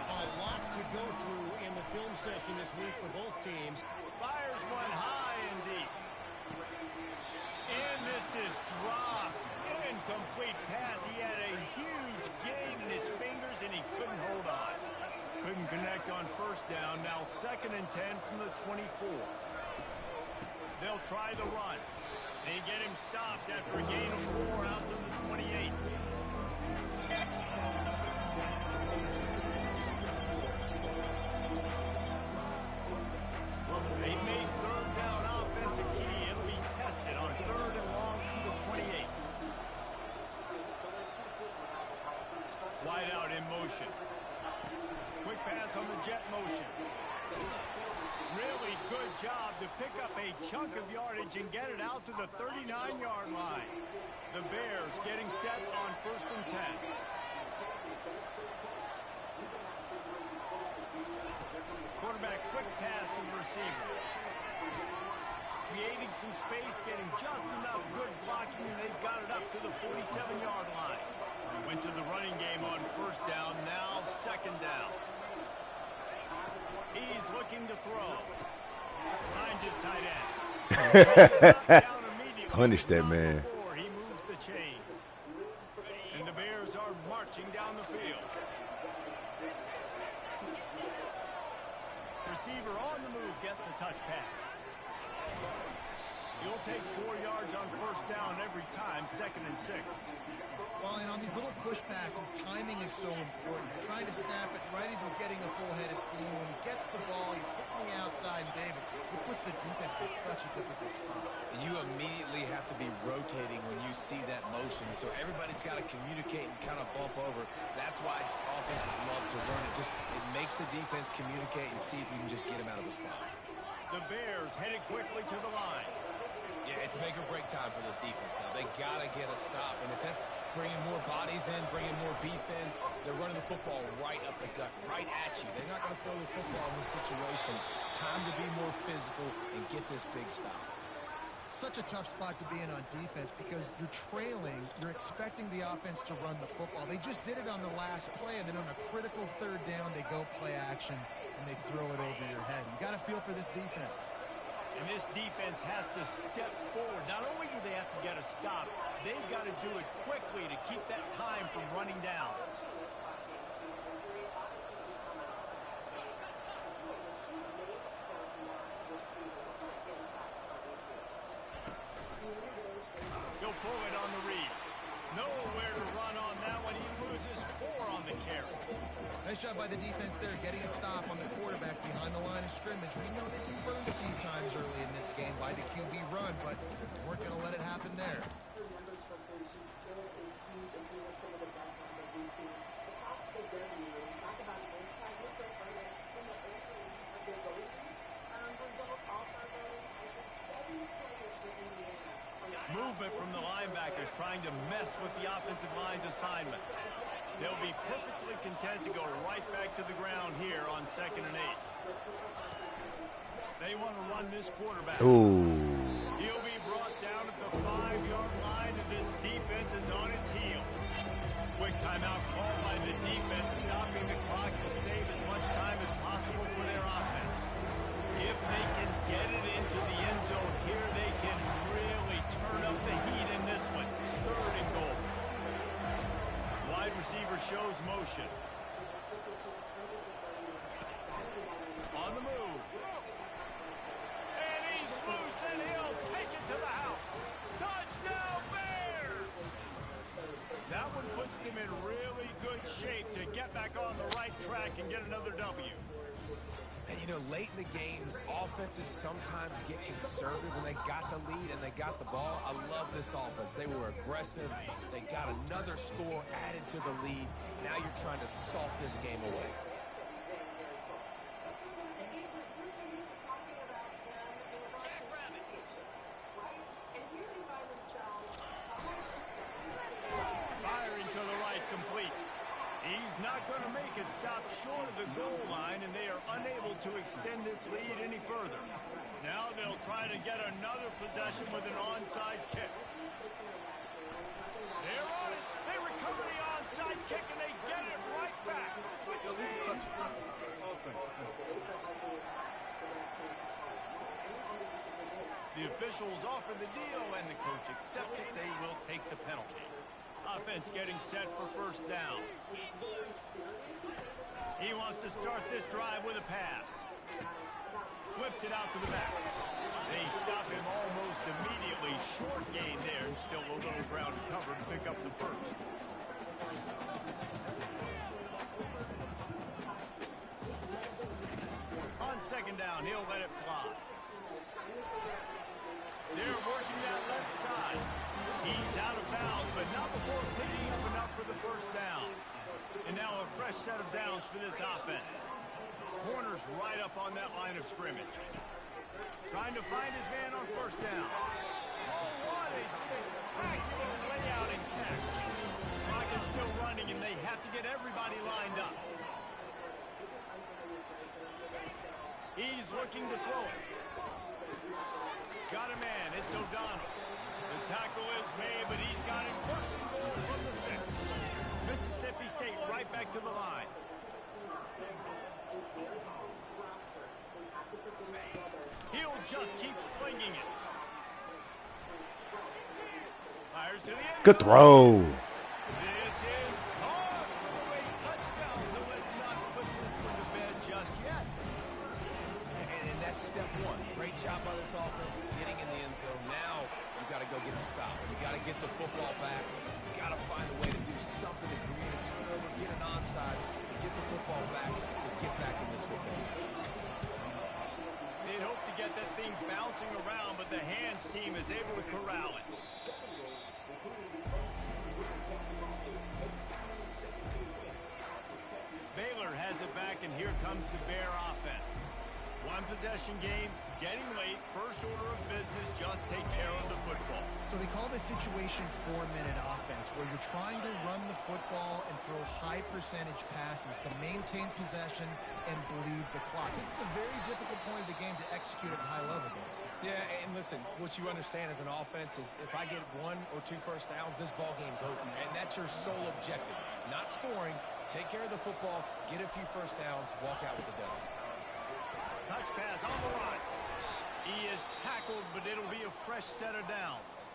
A lot to go through in the film session this week for both teams. Fires one high and deep. And this is dropped. Incomplete pass. He had a huge gain in his fingers, and he couldn't hold on. Couldn't connect on 1st down. Now 2nd and 10 from the 24. They'll try the run. They get him stopped after a gain of 4 out to the 28. They made 3rd down offense a key. It'll be tested on 3rd and long from the 28. Wide out in motion. Quick pass on the jet motion. Really good job to pick up a chunk of yardage and get it out to the 39-yard line. The Bears getting set on 1st and 10. Quarterback quick pass to the receiver. Creating some space, getting just enough good blocking, and they've got it up to the 47-yard line. Went to the running game on 1st down, now 2nd down. He's looking to throw. Finds his tight end. Punish that man. He moves the chains. And the Bears are marching down the field. Receiver on the move gets the touch pass. You'll take 4 yards on 1st down every time, 2nd and 6. Well, and on these little push passes, timing is so important. You're trying to snap it right as he's getting a full head of steam. When he gets the ball, he's hitting the outside, and David, it puts the defense in such a difficult spot. You immediately have to be rotating when you see that motion, so everybody's got to communicate and kind of bump over. That's why offenses love to run it. It makes the defense communicate and see if you can just get him out of the spot. The Bears headed quickly to the line. Yeah, It's make or break time for this defense now. They got to get a stop. And if that's bringing more bodies in, bringing more beef in, they're running the football right up the gut, right at you. They're not going to throw the football in this situation. Time to be more physical and get this big stop. Such a tough spot to be in on defense because you're trailing, you're expecting the offense to run the football. They just did it on the last play, and then on a critical third down, they go play action, and they throw it over your head. You got to feel for this defense. And this defense has to step forward. Not only do they have to get a stop, they've got to do it quickly to keep that time from running down. He'll pull it on the read. Nowhere to run on that one. He loses 4 on the carry. Nice job by the defense there, getting a stop on the quarterback behind the line of scrimmage. We know they've been burned a few times early in this game by the QB run, but weren't going to let it happen there. Movement from the linebackers trying to mess with the offensive line's assignments. They'll be perfectly content to go right back to the ground here on 2nd and 8. They want to run this quarterback. Ooh. He'll be brought down at the 5-yard line, and this defense is on its heels. Quick timeout called by the defense, stopping the clock to save as much time as possible for their offense. If they can get it into the end zone here, they can really turn up the heat in this one. 3rd and goal. Wide receiver shows motion. On the move. And he's loose, and he'll take it to the house. Touchdown, Bears! That one puts them in really good shape to get back on the right track and get another W. And, you know, late in the games, offenses sometimes get conservative when they got the lead and they got the ball. I love this offense. They were aggressive. They got another score added to the lead. Now you're trying to salt this game away. Firing to the right, complete. He's not going to make it stop short of the goal line, and they are unable to extend this lead any further. Now they'll try to get another possession with an onside kick. They're on it. They recover the onside kick, and they get it right back. The officials offer the deal, and the coach accepts it. They will take the penalty. Offense getting set for 1st down. He wants to start this drive with a pass. Flips it out to the back. They stop him almost immediately. Short gain there, and still a little ground cover to pick up the 1st. On 2nd down, he'll let it fly. They're working that left side. He's out of bounds, but not before picking up enough for the 1st down. And now a fresh set of downs for this offense. Corner's right up on that line of scrimmage. Trying to find his man on 1st down. Oh, what a spectacular layout and catch. Clock is still running, and they have to get everybody lined up. He's looking to throw it. Got a man. It's O'Donnell. The tackle is made, but he's got it 1st and goal from the 6. Mississippi State right back to the line. He'll just keep slinging it. Fires to the end. Good throw. This is caught for a touchdown, so let's not put this one to bed just yet. And that's step 1. Great job by this offense getting in the end zone. Now you got to go get the stop. You got to get the football back. You got to find a way to do something to create a turnover, get an onside, to get the football back, to get back in this football game. They'd hope to get that thing bouncing around, but the hands team is able to corral it. Baylor has it back, and here comes the Bear offense. One-possession game, getting late, first order of business, just take care of the football. So they call this situation 4-minute offense, where you're trying to run the football and throw high percentage passes to maintain possession and bleed the clock. This is a very difficult point of the game to execute at a high level, though. Yeah, and listen, what you understand as an offense is if I get 1 or 2 first downs, this ball game's over. And that's your sole objective. Not scoring, take care of the football, get a few first downs, walk out with the W. Touch pass on the run. He is tackled, but it'll be a fresh set of downs.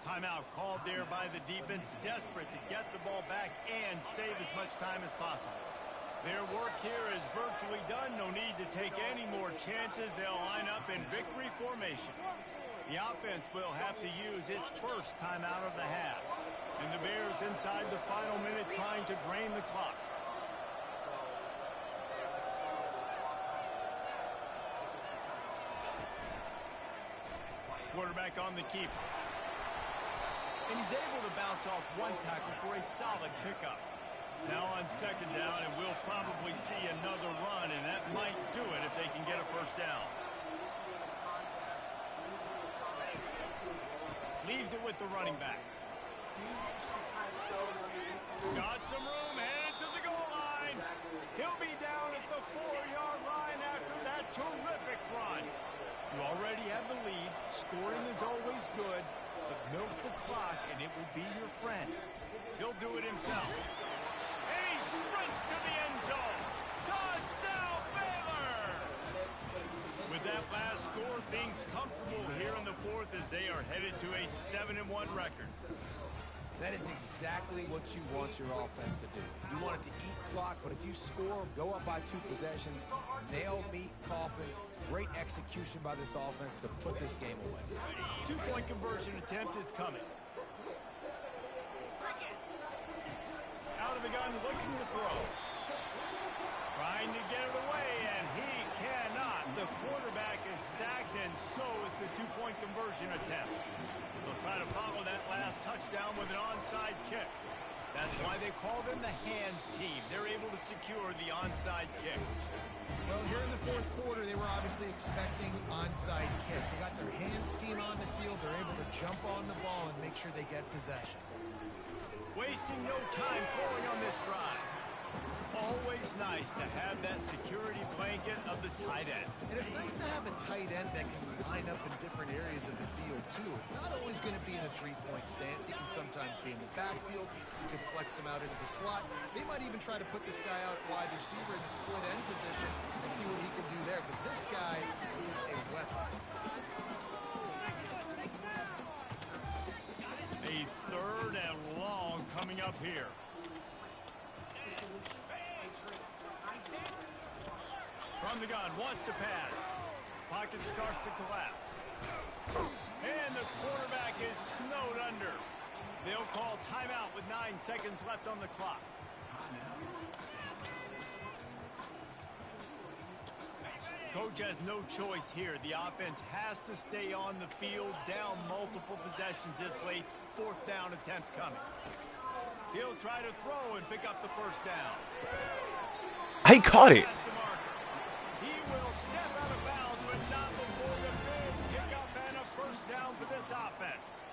Timeout called there by the defense, desperate to get the ball back and save as much time as possible. Their work here is virtually done. No need to take any more chances. They'll line up in victory formation. The offense will have to use its first timeout of the half. And the Bears inside the final minute trying to drain the clock. Quarterback on the keeper. And he's able to bounce off one tackle for a solid pickup. Now on second down, and we'll probably see another run, and that might do it if they can get a first down. Leaves it with the running back. Got some room, headed to the goal line. He'll be down at the 4-yard line after that terrific run. You already have the lead. Scoring is always good, but milk the clock, and it will be your friend. He'll do it himself. And he sprints to the end zone. Touchdown, Baylor! With that last score, things comfortable here in the fourth as they are headed to a 7-1 record. That is exactly what you want your offense to do. You want it to eat clock, but if you score, go up by 2 possessions, nail, meet, coffin. Great execution by this offense to put this game away. 2-point conversion attempt is coming. Out of the gun, looking to throw. Trying to get it away, and he cannot. The quarterback is sacked, and so is the 2-point conversion attempt. They'll try to follow that last touchdown with an onside kick. That's why they call them the hands team. They're able to secure the onside kick. Well, here in the fourth quarter, they were obviously expecting onside kick. They got their hands team on the field. They're able to jump on the ball and make sure they get possession. Wasting no time throwing on this drive. Always nice to have that security blanket of the tight end. And it's nice to have a tight end that can line up in different areas of the field, too. It's not always going to be in a 3-point stance. He can sometimes be in the backfield. You can flex him out into the slot. They might even try to put this guy out at wide receiver in the split end position and see what he can do there, because this guy is a weapon. A 3rd and long coming up here. From the gun, wants to pass. Pocket starts to collapse. And the quarterback is snowed under. They'll call timeout with 9 seconds left on the clock. Coach has no choice here. The offense has to stay on the field, down multiple possessions this late. 4th down attempt coming. He'll try to throw and pick up the first down. He caught it. He will step out of bounds, but not before the big pickup and a first down for this offense.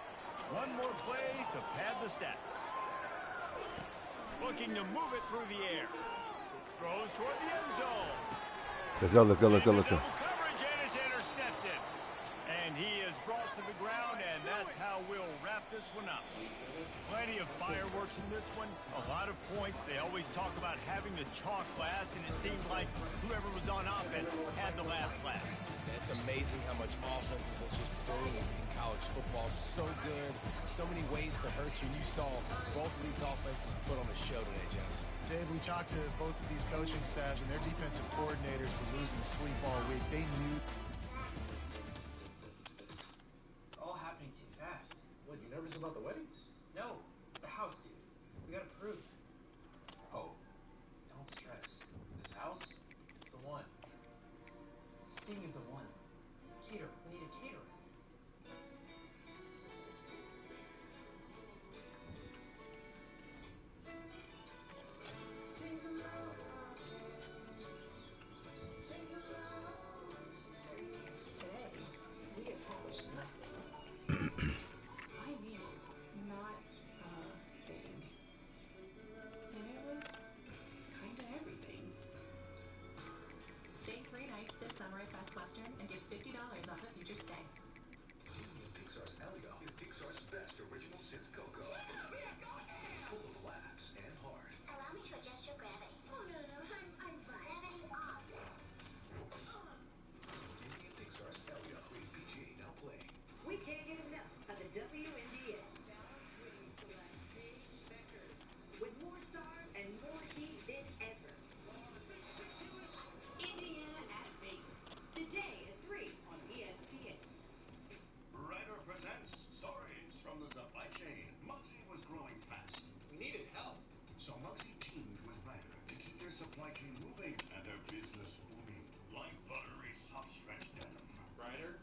One more play to pad the stats. Looking to move it through the air. Throws toward the end zone. Let's go, let's go, let's go, let's go. Coverage, and it's intercepted. And he is brought to the ground, and that's how we'll wrap this one up. Plenty of fireworks in this one. A lot of points. They always talk about having the chalk last, and it seemed like whoever was on offense had the last laugh. It's amazing how much offense is just boom in college football. So good. So many ways to hurt you. And you saw both of these offenses put on a show today, Jess. Dave, we talked to both of these coaching staffs, and their defensive coordinators were losing sleep all week. They knew. It's all happening too fast. What, you nervous about the wedding? No, it's the house, dude. We gotta prove. Oh. Don't stress. This house, it's the one. Speaking of the one, caterer. We need a caterer.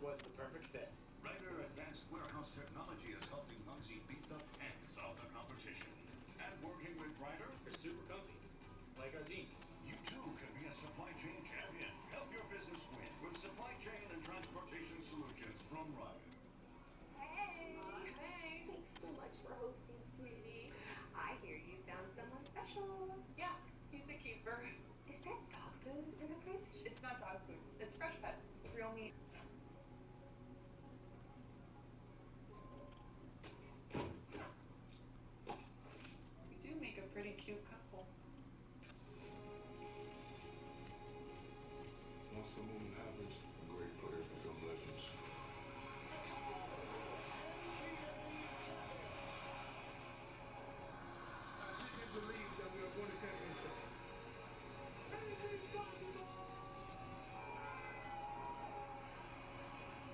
was the perfect fit. Ryder Advanced Warehouse Technology is helping Muggsy beat the pants out of the competition. And working with Ryder, They're super comfy, like our jeans. you too can be a supply chain champion. Help your business win with supply chain and transportation solutions from Ryder. Hey! Hey! Thanks so much for hosting, sweetie. I hear you found someone special. Yeah, he's a keeper. Is that dog food in the fridge? It's not dog food. It's fresh pet. Real meat. You do make a pretty cute couple. Once the movement happens, great players become legends. I didn't believe that we have won a championship.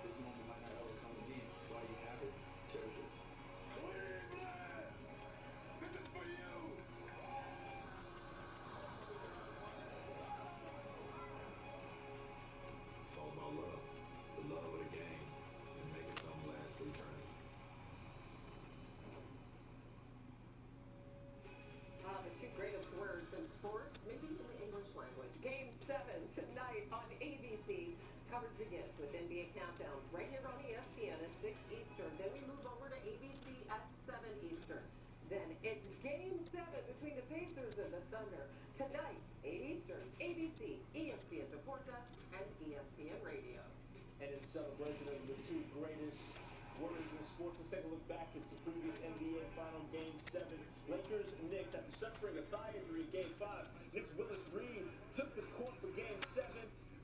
This moment might not ever come again. While you have it, cherish it. Cleveland! This is for you! It's all about love. The love of the game. And making something last for eternity. The two greatest words in sports, maybe in the English language. Game 7 tonight on ABC. Coverage begins with NBA Countdown right here on ESPN at 6 Eastern. Then we move over to ABC at 7 Eastern. Then it's Game 7 between the Pacers and the Thunder. Tonight, 8 Eastern, ABC, ESPN Deportes, and ESPN Radio. And in celebration of the two greatest words in sports, let's take a look back at some previous NBA Final Game 7. Lakers-Knicks, after suffering a thigh injury in Game 5, Knicks' Willis Reed took the court for Game 7,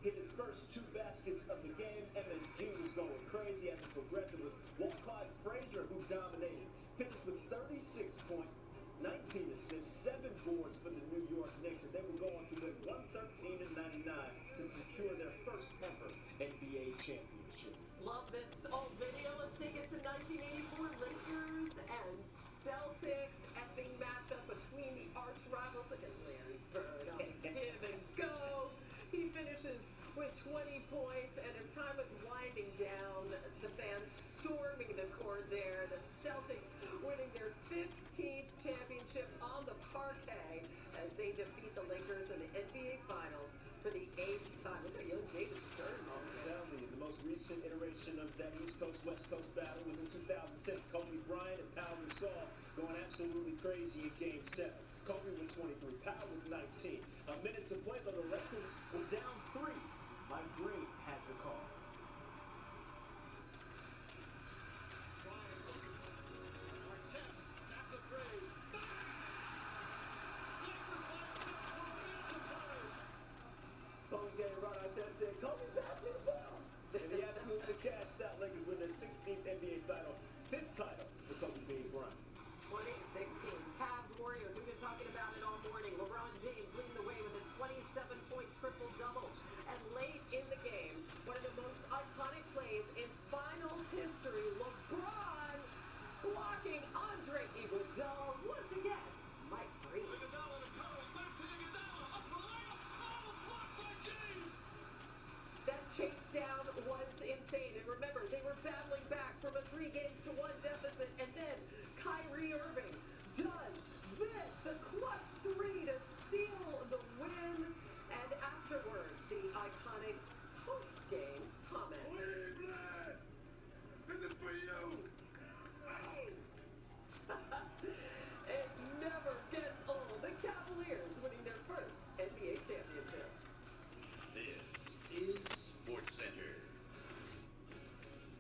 hit his first 2 baskets of the game. MSG was going crazy as it progressed. It was Walcott Frazier who dominated, finished with 36 points, 19 assists, 7 boards for the New York Knicks, and they would go on to win 113-99 to secure their first ever NBA championship. Love this old video. Let's take it to 1984 Lakers and Celtics. Epic matchup between the arch rivals. Look at Larry Bird on the give and go. He finishes with 20 points, and as time was winding down, the fans storming the court there. The Celtics winning their 15th championship on the parquet as they defeat the Lakers in the NBA Finals for the 8th time. Look at young David Stern. I'm telling you, the most recent iteration of that East Coast West Coast battle was in 2010. Kobe Bryant and Pau Gasol going absolutely crazy in Game 7. Kobe with 23, Pau with 19. A minute to play, though the Lakers were down 3. Mike Green has the call. Artest, that's a three. Lakers by 6 from field to play. Post-game run, Artest said, Kobe passed me the ball. And he absolutely cashed out. Lakers win their 16th NBA title, 5th title for Kobe being Bryant. 2016 Cavs Warriors. We've been talking about it all morning. LeBron James leading the way with a 27-point triple-double. And late in the game, one of the most iconic plays in finals history, LeBron blocking Andre Iguodala. Once again, Mike Green. Iguodala to Curry, back to Iguodala, up for layup. Oh, blocked by James. That chase down was insane. And remember, they were battling back from a 3-1 deficit. And then Kyrie Irving does this, the clutch 3 to seal the win. And afterwards, the iconic post-game comment. Cleveland! This is for you! It never gets old. The Cavaliers winning their first NBA championship. This is SportsCenter.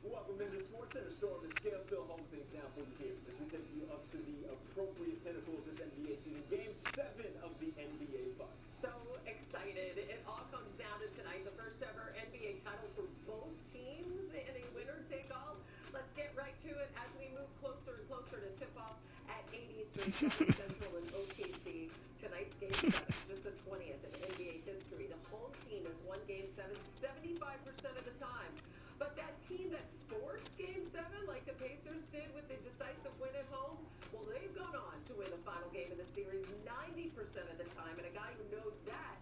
Welcome into SportsCenter. Storm and Scale still holding things down for you here as we take you up to the appropriate pinnacle of this NBA season. Game 7 of the NBA Finals. So excited. It all comes down to tonight, the first ever NBA title for both teams in a winner-take-all. Let's get right to it as we move closer and closer to tip-off at 8 Eastern, 7 Central, and OKC. Tonight's Game 7, just the 20th in NBA history. The home team has won Game 7 75% of the time. But that team that forced Game 7, like the Pacers did with the decisive win at home, well, they've gone on to win the final game of the series 90% of the time. And a guy who knows that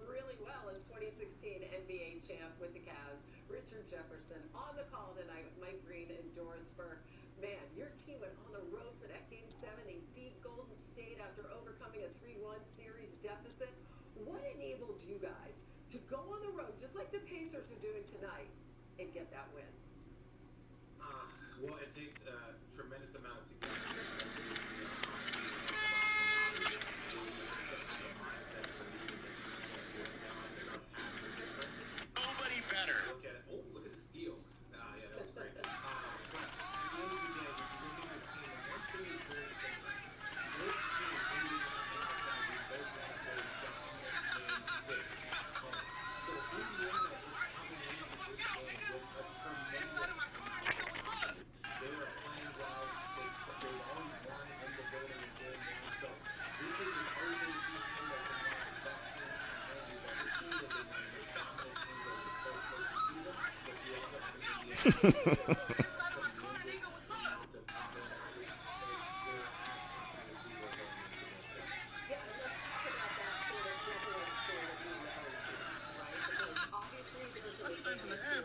really well is 2016 NBA champ with the Cavs, Richard Jefferson, on the Mike Green and Doris Burke. Man, your team went on the road for that Game 7. They beat Golden State after overcoming a 3-1 series deficit. What enabled you guys to go on the road, just like the Pacers are doing tonight, and get that win? Well, it takes a tremendous amount of togetherness, obviously, on the defensive camaraderie. You have to have a mindset to believe that you can do it. Now, I think our paths are different. Nobody better. Look at it. Oh, look at the steal. Yeah, that was great. But at the end of the day, when you look at this team, and one thing is very simple. This team, Indiana and our fans, we both want to play a dominant game 6 at home. So Indiana is coming into this game with a tremendous amount of confidence. They are playing well. They've already won in the building in Game 1. So this is an OKC team that's been one of the best teams at home we've ever seen. They've been one of the most dominant teams over the course of the season. But you also have an Indiana team that has a tremendous amount of confidence. I would say we're as confident as we were going into Game 7. Yeah, and let's talk about that sort of double-edged sword of being the home team, right? Because obviously there's an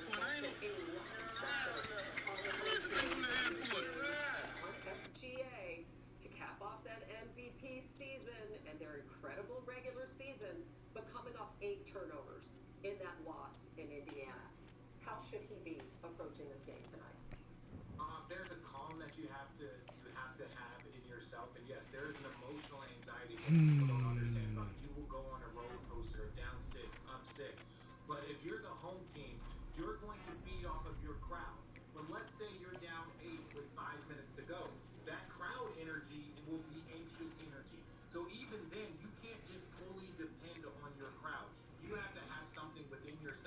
advantage. There's also a lot of pressure on the home team on SGA to cap off that MVP season and their incredible regular season, but coming off 8 turnovers in that loss in Indiana. How should he be approaching this game tonight? There's a calm that you have to have in yourself, and yes, there is an emotional anxiety that you put on